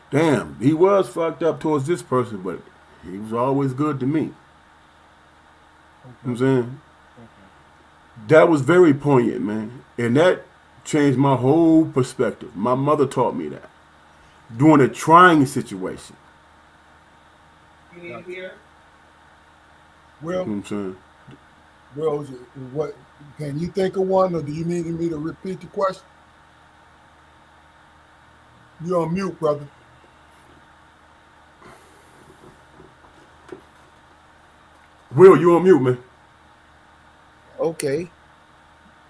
Damn, he was fucked up towards this person, but he was always good to me. You know what I'm saying? That was very poignant, man. And that changed my whole perspective. My mother taught me that. During a trying situation. Well, You know what I'm saying? well, what can you think of one, or do you need me to repeat the question? You're on mute, brother. Will, you on mute, man. Okay.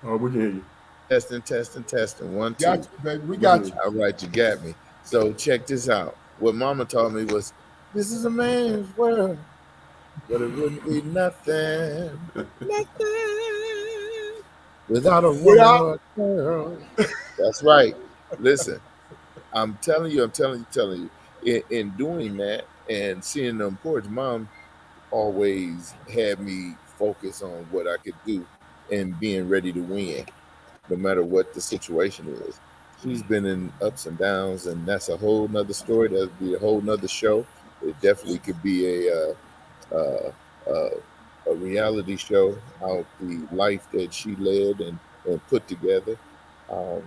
Oh, we can hear you. Testing. 1, 2. Got you, baby. We got you. All right, you got me. So check this out. What Mama taught me was, this is a man's world, but it wouldn't be nothing without a woman or a girl. That's right. Listen, I'm telling you. In doing that and seeing the importance, Mom always had me focus on what I could do and being ready to win, no matter what the situation is. She's been in ups and downs, and that's a whole nother story. That'd be a whole nother show. It definitely could be a reality show out the life that she led and put together. Um,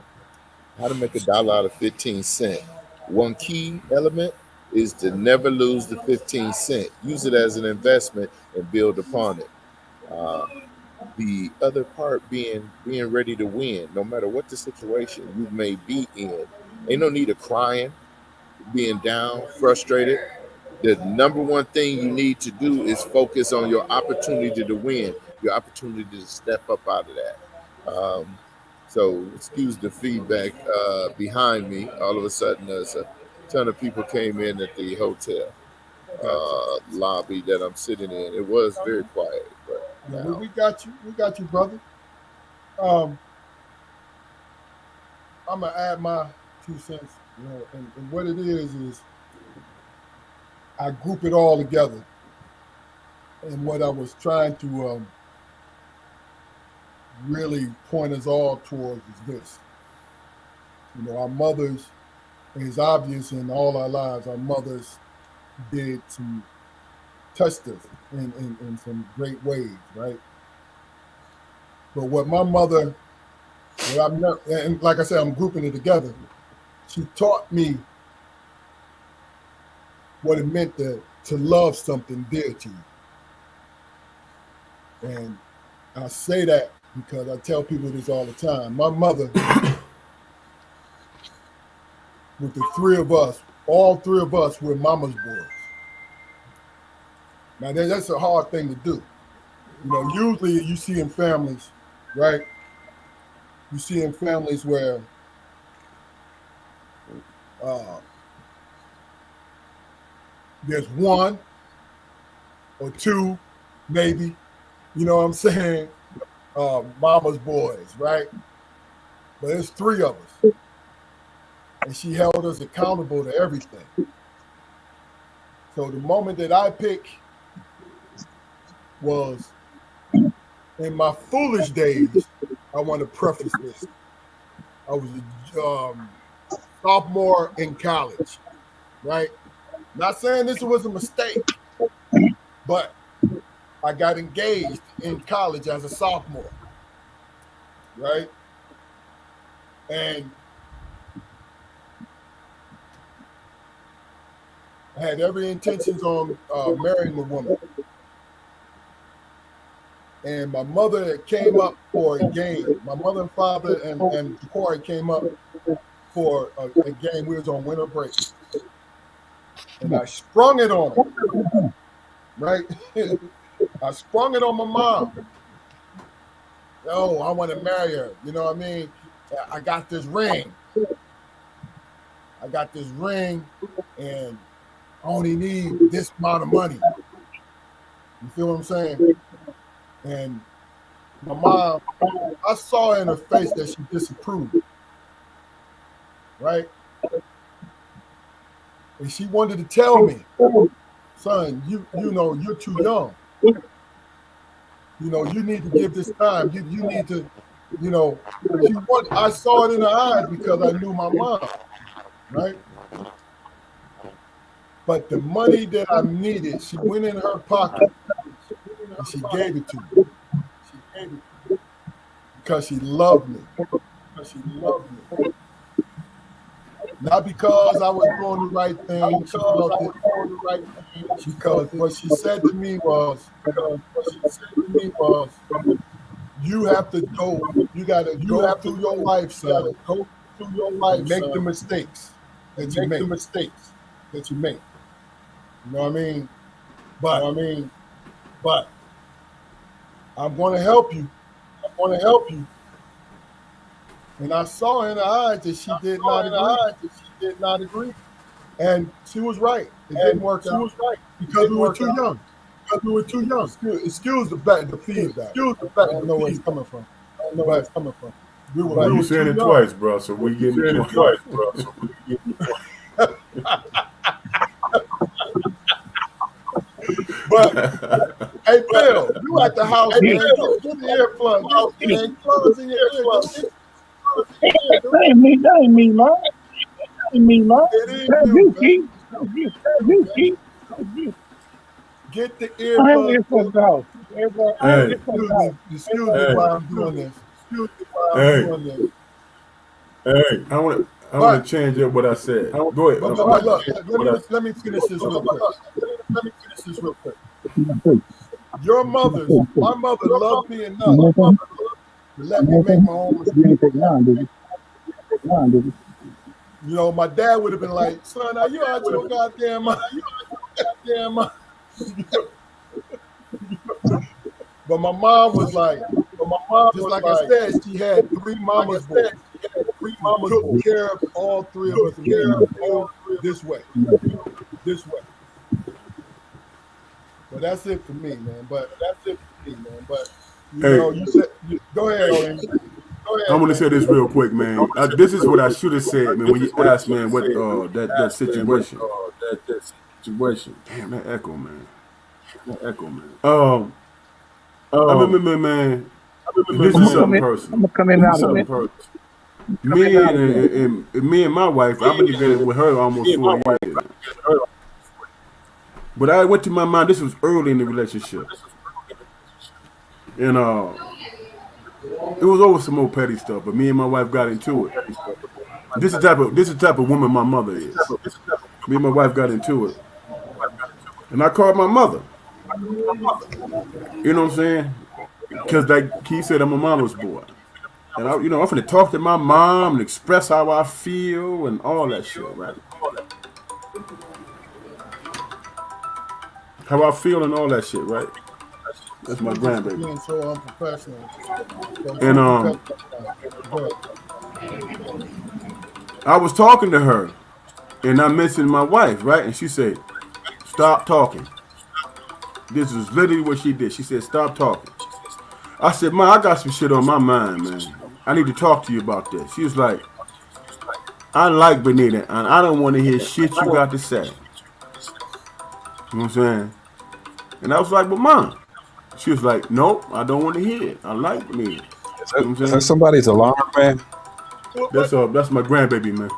how to make $1 out of 15 cents. One key element is to never lose the 15 cent. Use it as an investment and build upon it. Uh, the other part being ready to win, no matter what the situation you may be in. Ain't no need of crying, being down, frustrated. The number one thing you need to do is focus on your opportunity to win, your opportunity to step up out of that. So excuse the feedback behind me. All of a sudden, there's a ton of people came in at the hotel lobby that I'm sitting in. It was very quiet, but Yeah, now, we got you. We got you, brother. I'm gonna add my 2 cents. You know, and what it is I group it all together. And what I was trying to really point us all towards is this. You know, our mothers, and it's obvious in all our lives, our mothers did some touched us in some great ways, right? But what my mother, what I've never, and like I said, I'm grouping it together. She taught me what it meant to love something dear to you. And I say that because I tell people this all the time. My mother, with the three of us, all three of us were mama's boys. Now that's a hard thing to do. You know, usually you see in families, right? You see in families where there's one or two, maybe, you know what I'm saying, mama's boys, right? But it's three of us. And she held us accountable to everything. So the moment that I pick was in my foolish days. I want to preface this. I was a sophomore in college, right? Not saying this was a mistake, but I got engaged in college as a sophomore, right? And I had every intentions on marrying the woman. And my mother came up for a game. My mother and father and Corey came up for a game. We was on winter break. And I sprung it on her, right? I sprung it on my mom. Oh, I want to marry her. You know what I mean? I got this ring. And I only need this amount of money. You feel what I'm saying? And my mom, I saw in her face that she disapproved, right? And she wanted to tell me, son, you know, you're too young. You know, you need to give this time. You need to, you know, I saw it in her eyes because I knew my mom, right? But the money that I needed, she went in her pocket and she gave it to me. Because she loved me. Not because I was doing the right thing. Because what she said to me was, you have to go. You got to go through your life, son. Go through your life and make the mistakes that you make. You know what I mean? But I'm going to help you. And I saw in her eyes that she did not agree. And she was right. It didn't work out. Because we were too young. Excuse the feedback. I don't know where it's coming from. We were You saying too it young. twice, bro. So we getting it twice, bro. But hey, Bill, you at the house, man. Get the earplugs. Get the earplugs in your ear. That ain't me, man. It is you, man. You, Get the I have earplugs. earplugs out. Hey. Excuse me while I'm doing this. Hey, I want to change up what I said. Go ahead. But look, let me finish this real quick. My mother loved me enough to let me make my own mistakes. You know, my dad would have been like, son, are you out your goddamn mind? But my mom was like, just like I said, she had three mamas boys. Took care of all three of us and made this way. But that's it for me, man. But you know, you said, go ahead. I'm gonna say this real quick, man. This is what I should have said, man. When you asked, man, what that situation. Damn, that echo, man. I remember, man. This is something personal. I'm gonna come in out of it. Me and my wife, I've been together with her almost 4 years. But I went to my mind. This was early in the relationship, and it was over some old petty stuff. But me and my wife got into it. This is the type of woman my mother is. Me and my wife got into it, and I called my mother. You know what I'm saying? Because like he said, I'm a mama's boy. And I'm finna talk to my mom and express how I feel and all that shit, right? How I feel and all that shit, right? That's my grandbaby. Being so unprofessional. And I was talking to her, and I mentioned my wife, right? And she said, stop talking. This is literally what she did. She said, stop talking. I said, Ma, I got some shit on my mind, man. I need to talk to you about this. She was like, I like Benita, and I don't want to hear shit you got to say. You know what I'm saying? And I was like, but Mom. She was like, nope, I don't want to hear it. I like Benita. You know what I'm Is that saying? somebody's alarm, man? That's my grandbaby, man.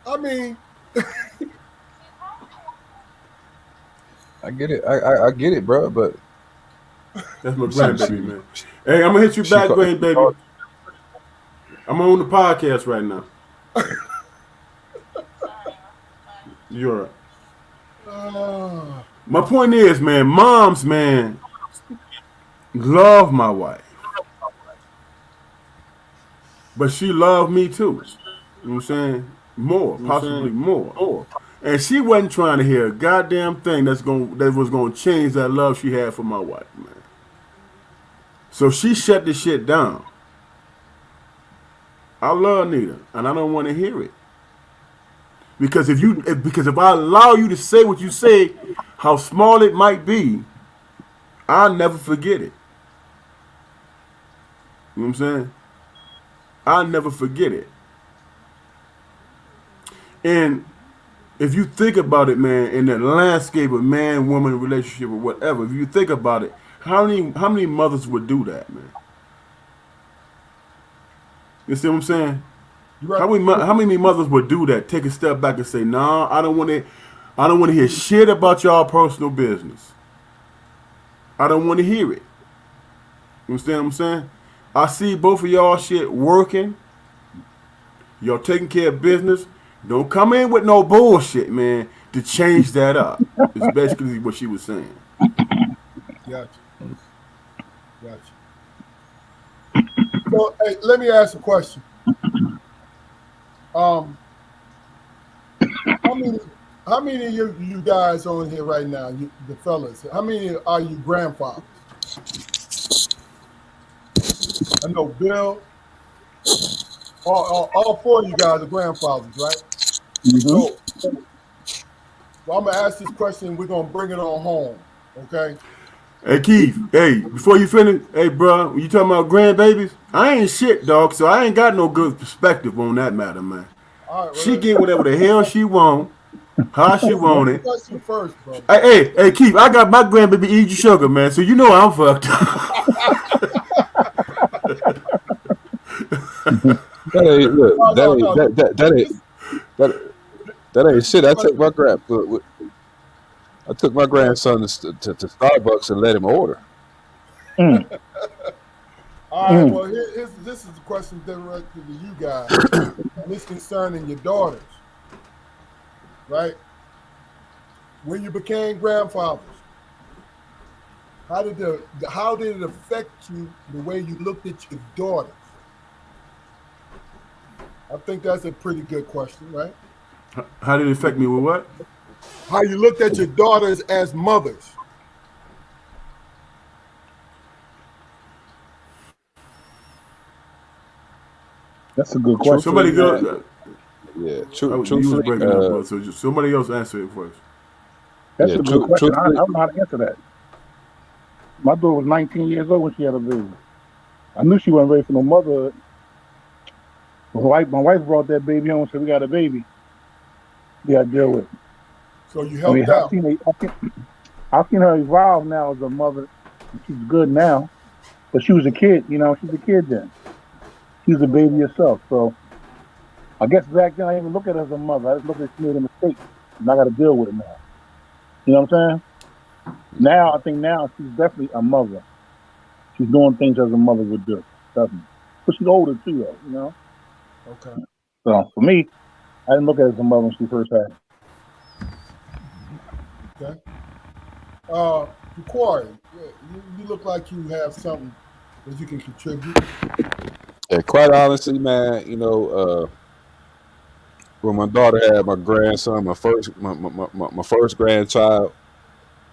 I mean, I get it. I get it, bro. But That's my grandbaby, man. Hey, I'm gonna hit you back, grandbaby. I'm on the podcast right now. You're right. My point is, man, moms, man, love my wife. But she loved me too. You know what I'm saying? More, possibly more. And she wasn't trying to hear a goddamn thing that was gonna change that love she had for my wife, man. So she shut the shit down. I love Nita, and I don't want to hear it. Because if I allow you to say what you say, how small it might be, I'll never forget it. You know what I'm saying? I'll never forget it. And if you think about it, man, in the landscape of man-woman relationship or whatever, if you think about it, how many mothers would do that, man? You see what I'm saying? right. How many mothers would do that? Take a step back and say, "Nah, I don't want to hear shit about y'all personal business. I don't want to hear it." You understand what I'm saying? I see both of y'all shit working. Y'all taking care of business. Don't come in with no bullshit, man, to change that up. It's basically what she was saying. Gotcha. So, hey, let me ask a question. How many of you guys on here right now, the fellas? How many are you grandfathers? I know Bill. All four of you guys are grandfathers, right? So, well, I'm gonna ask this question. We're gonna bring it on home, okay? Hey Keith, hey, before you finish, hey bro, when you talking about grandbabies, I ain't shit, dog, so I ain't got no good perspective on that matter, man. All right, well, She get whatever the hell she want, how she want it. question first, bro. Hey, Keith, I got my grandbaby eating sugar, man, so you know I'm fucked up. That ain't shit. I took my grandson to Starbucks and let him order. All right, well, this is the question directed to you guys. And it's concerning your daughters, right? When you became grandfathers, how did it affect you the way you looked at your daughters? I think that's a pretty good question, right? How did it affect me with what? How you looked at your daughters as mothers. That's a good question. Somebody go. Yeah, You was breaking up, bro, so just somebody else answer it first. That's a good question. I don't know how to answer that. My daughter was 19 years old when she had a baby. I knew she wasn't ready for no motherhood. My wife brought that baby home and said, "We got a baby. We got to deal with it." So you helped out. I've seen her evolve now as a mother. She's good now, but she was a kid. You know, she's a kid then. She was a baby herself. So I guess back then I didn't even look at her as a mother. I just looked at her, she made a mistake, and I got to deal with it now. You know what I'm saying? Now I think she's definitely a mother. She's doing things as a mother would do. Definitely. But she's older too, though. You know. Okay. So for me, I didn't look at her as a mother when she first had it. Okay. Corey, you look like you have something that you can contribute. Yeah, quite honestly, man, you know, when my daughter had my grandson, my first grandchild,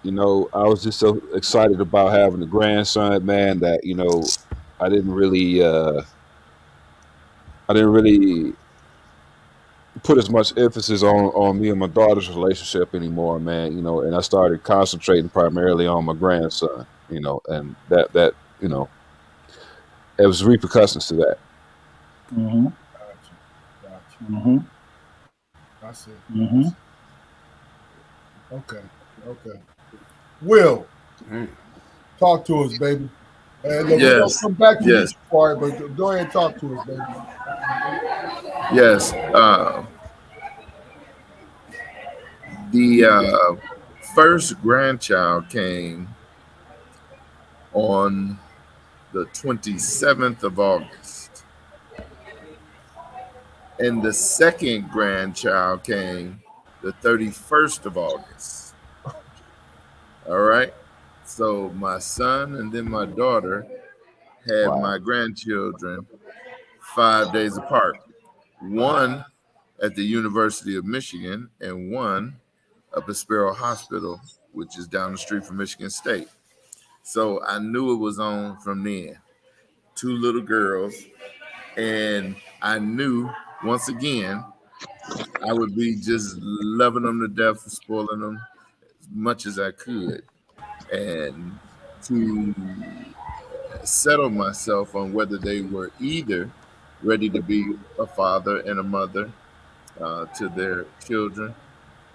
you know, I was just so excited about having a grandson, man, that, you know, I didn't really put as much emphasis on me and my daughter's relationship anymore, man. You know, and I started concentrating primarily on my grandson. You know, and that you know, it was repercussions to that. Mm-hmm. Gotcha. Mm-hmm. I see. Mm-hmm. Okay. Will, Hey. talk to us, baby. And we're gonna Yes, come back to you, yes, Safari, but go ahead and talk to us, baby. yes. The first grandchild came on the 27th of August, and the second grandchild came the 31st of August. All right. So my son and then my daughter had Wow. my grandchildren 5 days apart. One at the University of Michigan and one up at Sparrow Hospital, which is down the street from Michigan State. So I knew it was on from then. Two little girls, and I knew once again I would be just loving them to death, spoiling them as much as I could, and to settle myself on whether they were either ready to be a father and a mother to their children.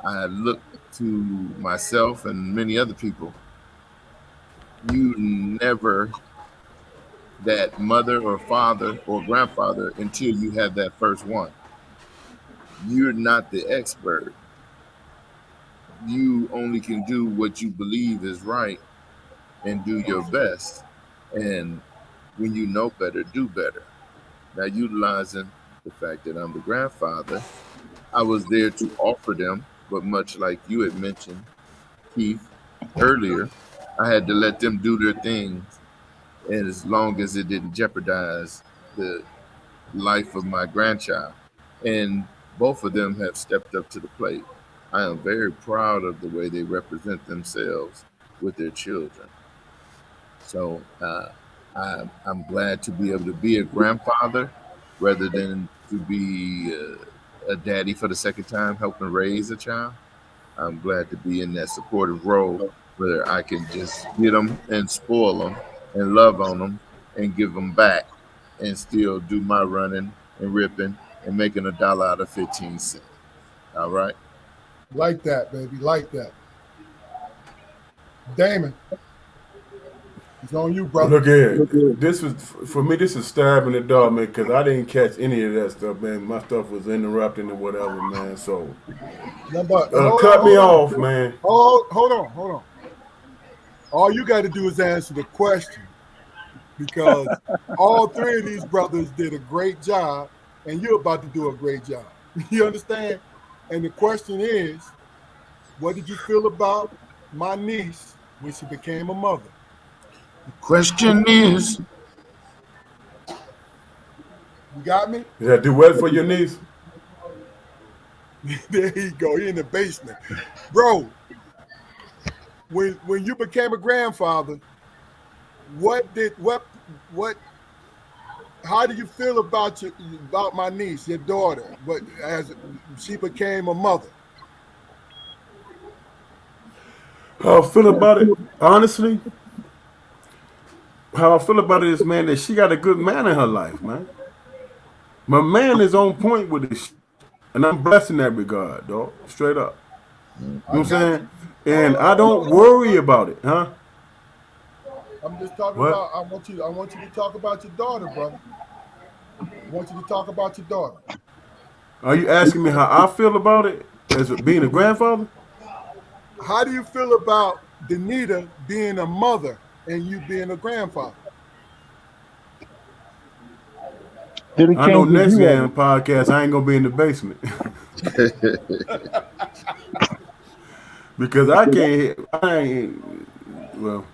I looked to myself and many other people. You never that mother or father or grandfather until you have that first one. You're not the expert. You only can do what you believe is right and do your best. And when you know better, do better. Now, utilizing the fact that I'm the grandfather, I was there to offer them, but much like you had mentioned, Keith, earlier, I had to let them do their things, and as long as it didn't jeopardize the life of my grandchild. And both of them have stepped up to the plate. I am very proud of the way they represent themselves with their children. So I'm glad to be able to be a grandfather rather than to be a daddy for the second time, helping raise a child. I'm glad to be in that supportive role where I can just get them and spoil them and love on them and give them back and still do my running and ripping and making $1 out of 15 cents. All right. Like that, baby. Like that. Damon, it's on you, brother. Look here, Look good. this was for me. This is stabbing the dog, man, because I didn't catch any of that stuff, man. My stuff was interrupting and whatever, man. So No, but cut me off, man. Hold on. All you got to do is answer the question because all three of these brothers did a great job, and you're about to do a great job. You understand? And the question is, what did you feel about my niece when she became a mother? Question is, You got me? Is that do what for your niece? There you go. He in the basement, bro. When you became a grandfather, what? How do you feel about my niece, your daughter? But as she became a mother, How I feel about it, honestly, how I feel about it is, man, that she got a good man in her life, man. My man is on point with this, and I'm blessed in that regard, dog. Straight up. You know what I'm saying? And I don't worry about it, huh? I'm just talking What? about. I want you to talk about your daughter, brother. I want you to talk about your daughter. Are you asking me how I feel about it as being a grandfather? How do you feel about Danita being a mother and you being a grandfather? Did it I know change your next view of damn it? podcast I ain't gonna be in the basement because I can't. I ain't. Well,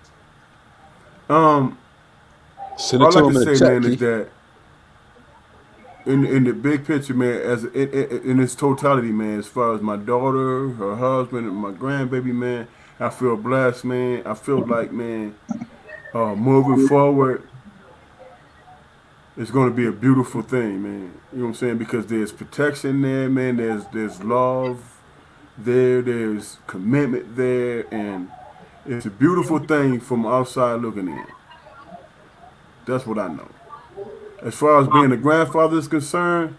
Send it all to I him can in the say, chat, man, is Keith. that in the big picture, man, as in its totality, man, as far as my daughter, her husband, and my grandbaby, man, I feel blessed, man. I feel like, man, moving forward, it's going to be a beautiful thing, man. You know what I'm saying? Because there's protection there, man. There's love there. There's commitment there, and it's a beautiful thing from outside looking in. That's what I know. As far as being a grandfather is concerned,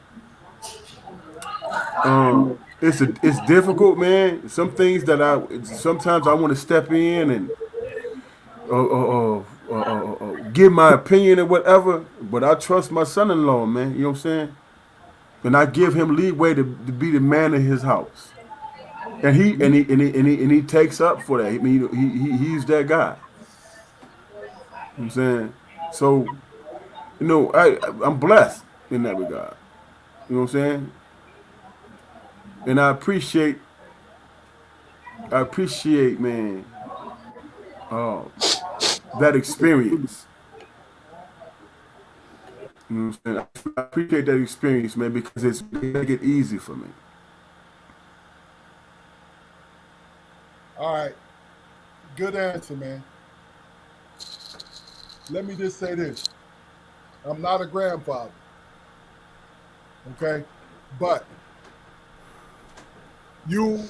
it's difficult, man. Some things that sometimes I want to step in and give my opinion or whatever, but I trust my son-in-law, man. You know what I'm saying? And I give him leeway to be the man of his house, and he takes up for that. I mean, he's that guy. You know what I'm saying? So, I'm blessed in that regard. You know what I'm saying? And I appreciate, man, that experience. You know what I'm saying? I appreciate that experience, man, because it's make it easy for me. All right. Good answer, man. Let me just say this. I'm not a grandfather. Okay? But you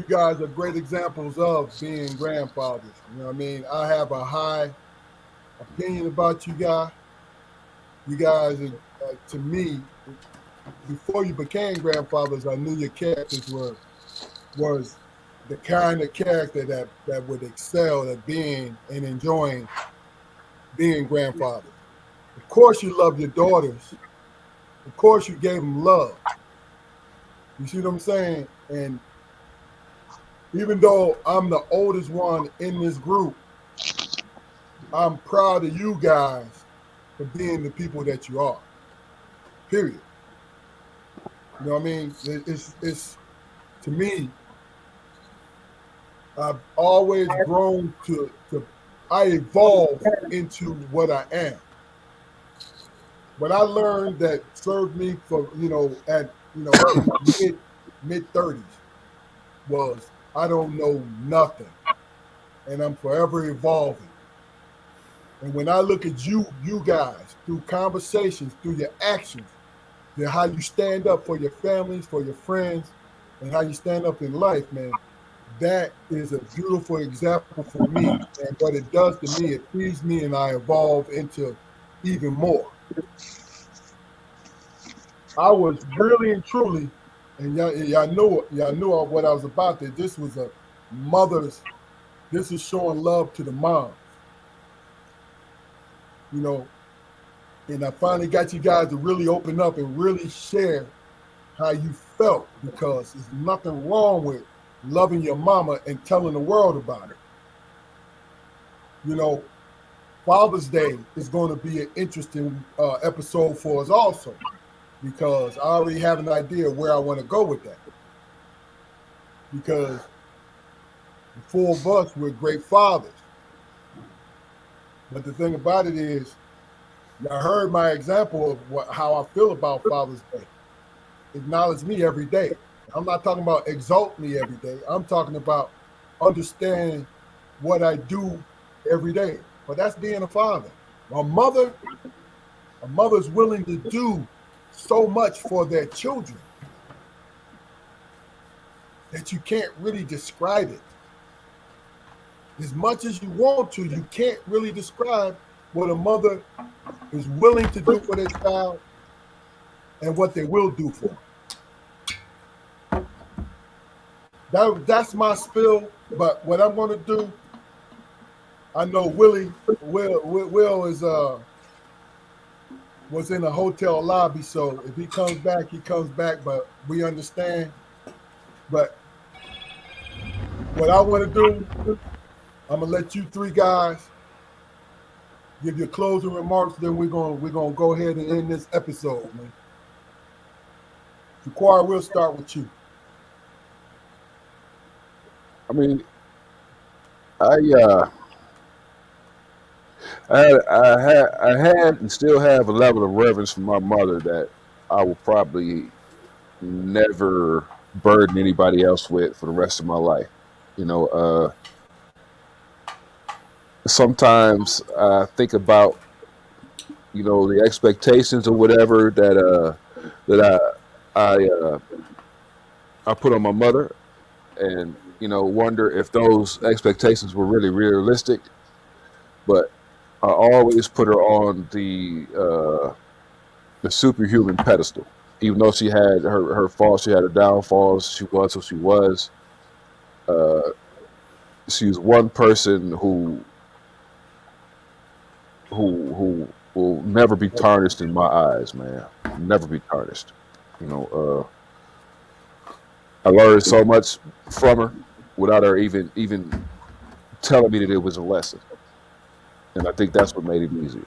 guys are great examples of being grandfathers. You know what I mean? I have a high opinion about you guys. You guys, to me, before you became grandfathers, I knew your characters was the kind of character that would excel at being and enjoying being grandfathers. Of course, you love your daughters. Of course, you gave them love. You see what I'm saying? And even though I'm the oldest one in this group, I'm proud of you guys for being the people that you are. Period. You know what I mean? It's to me, I've always grown to I evolved into what I am. What I learned that served me for, at mid 30s was I don't know nothing. And I'm forever evolving. And when I look at you guys, through conversations, through your actions, how you stand up for your families, for your friends, and how you stand up in life, man, that is a beautiful example for me. And what it does to me, it frees me and I evolve into even more. I was really and truly, and y'all knew what I was about, that this was this is showing love to the mom. And I finally got you guys to really open up and really share how you felt, because there's nothing wrong with loving your mama and telling the world about it. Father's Day is going to be an interesting episode for us also, because I already have an idea where I want to go with that. Because the four of us, we're great fathers. But the thing about it is, y'all heard my example of how I feel about Father's Day. Acknowledge me every day. I'm not talking about exalt me every day. I'm talking about understand what I do every day. But that's being a father. A mother's willing to do so much for their children that you can't really describe it. As much as you want to, you can't really describe what a mother is willing to do for their child and what they will do for them. That's my spill. But what I'm going to do, I know Will is was in a hotel lobby, so if he comes back, he comes back. But we understand. But what I want to do, I'm gonna let you three guys give your closing remarks. Then we're gonna go ahead and end this episode, man. Jaquar, we'll start with you. I mean, I had and still have a level of reverence for my mother that I will probably never burden anybody else with for the rest of my life. Sometimes I think about you know, the expectations or whatever that I put on my mother, and you know, wonder if those expectations were really realistic. But I always put her on the superhuman pedestal, even though she had her faults, she had her downfalls. She was who she was. Uh, she was one person who will never be tarnished in my eyes, man. Never be tarnished. You know, I learned so much from her without her even telling me that it was a lesson, and I think that's what made it easier.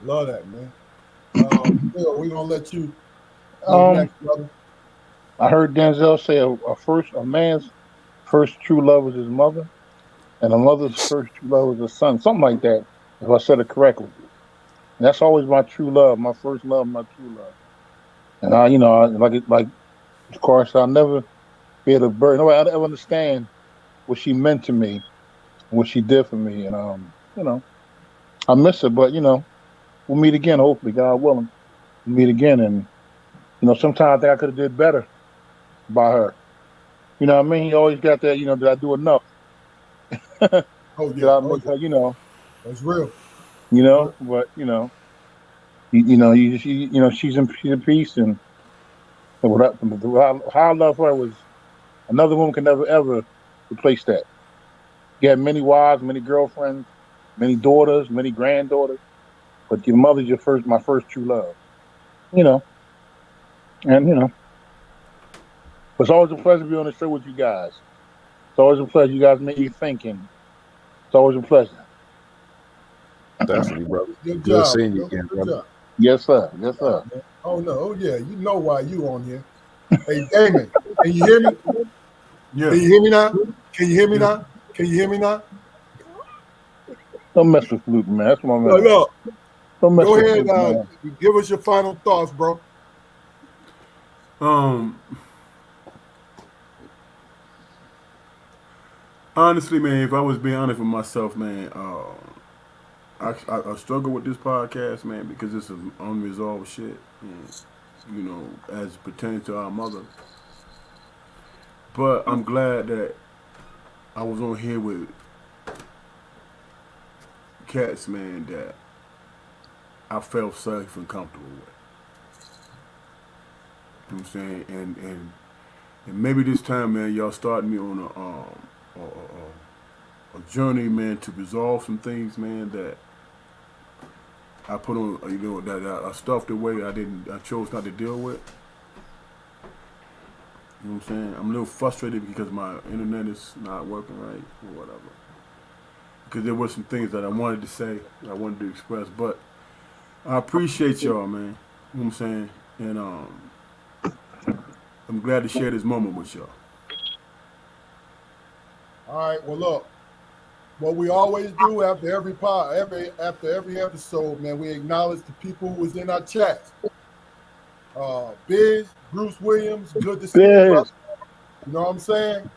Love that, man. Phil, we're gonna let you go Um, next, brother. I heard Denzel say a man's first true love was his mother, and a mother's first true love was his son, something like that. If I said it correctly, and that's always my true love, my first love, my true love. And like of course, I'll never be able to burden. Nobody will ever understand what she meant to me, what she did for me, and I miss her, but we'll meet again. Hopefully, God willing, we'll meet again, and sometimes I think I could have did better by her. You know what I mean? He always got that. Did I do enough? Oh Did yeah, I oh make yeah, her? that's real. But she's in peace, and how I love her was another woman can never ever replace that. You had many wives, many girlfriends, many daughters, many granddaughters, but your mother's my first true love. You know, and it's always a pleasure to be on the show with you guys. It's always a pleasure. You guys make me think, and it's always a pleasure. Definitely, brother. Good Good job, seeing you Phil. again, Good brother. job. Yes, sir. Yes, sir. Man. Oh no, oh yeah, you know why you on here. Hey Damon, can you hear me? Yeah, Can you hear me now? Can you hear me yeah. now? Can you hear me now? Don't mess with Luke, man. That's my No, man. look, Don't mess go with ahead. Luke, man. Give us your final thoughts, bro. Um, Honestly, man, if I was being honest with myself, man, I struggle with this podcast, man, because it's some unresolved shit, and, as pertains to our mother. But I'm glad that I was on here with cats, man, that I felt safe and comfortable with. You know what I'm saying? And maybe this time, man, y'all started me on a journey, man, to resolve some things, man, that I put on, that I stuffed away. I chose not to deal with. You know what I'm saying? I'm a little frustrated because my internet is not working right or whatever. Because there were some things that I wanted to say, I wanted to express, but I appreciate y'all, man. You know what I'm saying? And I'm glad to share this moment with y'all. All right. Well, look, what we always do after after every episode, man, we acknowledge the people who was in our chat. Biz, Bruce Williams, good to see you, brother. Yes, You know what I'm saying?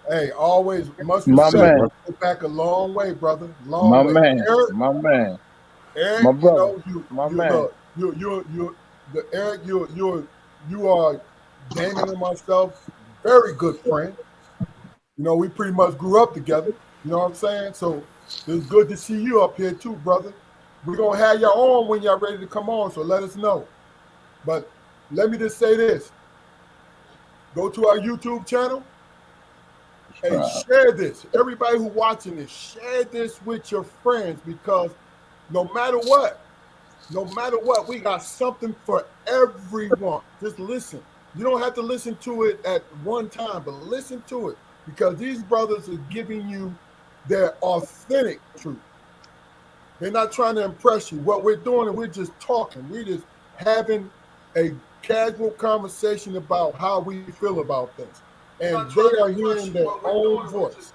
Hey, always much my Good to see you, respect. man, brother. Go back a long way, brother. Long my way. man, Eric, my man, my Eric, brother, my you man. look, the Eric, you are Damon and myself, very good friend. We pretty much grew up together. You know what I'm saying? So it's good to see you up here too, brother. We're gonna have you on when y'all ready to come on, so let us know. But let me just say this: go to our YouTube channel. Hey, share this. Everybody who watching this, share this with your friends because no matter what, we got something for everyone. Just listen. You don't have to listen to it at one time, but listen to it because these brothers are giving you their authentic truth. They're not trying to impress you. What we're doing is we're just talking. We're just having a casual conversation about how we feel about things. And they are hearing their own voice.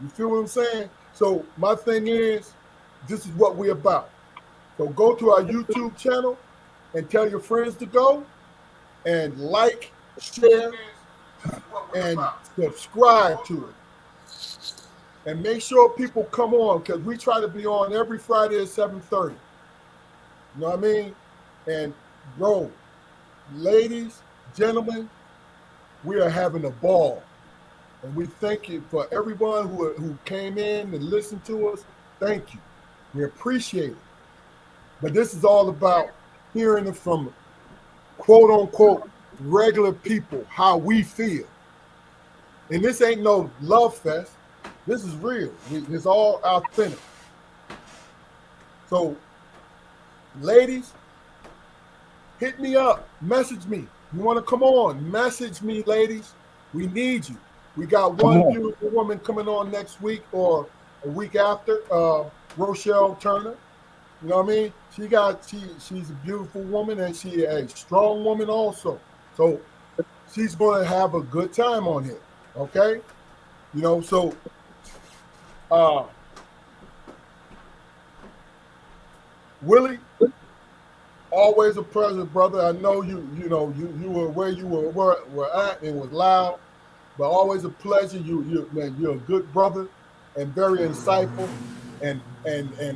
You feel what I'm saying? So my thing is, this is what we're about. So go to our YouTube channel and tell your friends to go and like, share, and subscribe to it. and make sure people come on because we try to be on every Friday at 7:30. You know what I mean? And bro, ladies, gentlemen, we are having a ball. And we thank you for everyone who came in and listened to us. Thank you. We appreciate it. But this is all about hearing it from quote unquote regular people, how we feel. And this ain't no love fest. This is real. It's all authentic. So, ladies, hit me up. Message me. You want to come on? Message me, ladies. We need you. We got one beautiful woman coming on next week or a week after, Rochelle Turner. You know what I mean? She's a beautiful woman and she a strong woman also. So she's going to have a good time on here. Okay? You know, so Willie, always a pleasure, brother. I know you were where you were at and was loud, but always a pleasure. Man, you're a good brother and very insightful and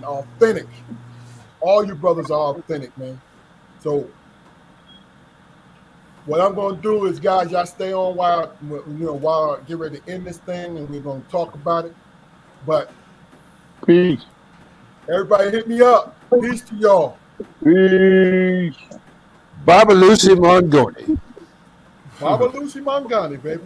authentic. All you brothers are authentic, man. So what I'm going to do is, guys, y'all stay on while I get ready to end this thing, and we're going to talk about it. But Peace. everybody hit me up. Peace to y'all. Peace. Baba Lucy Montgomery. Baba Lucy Mangani, baby.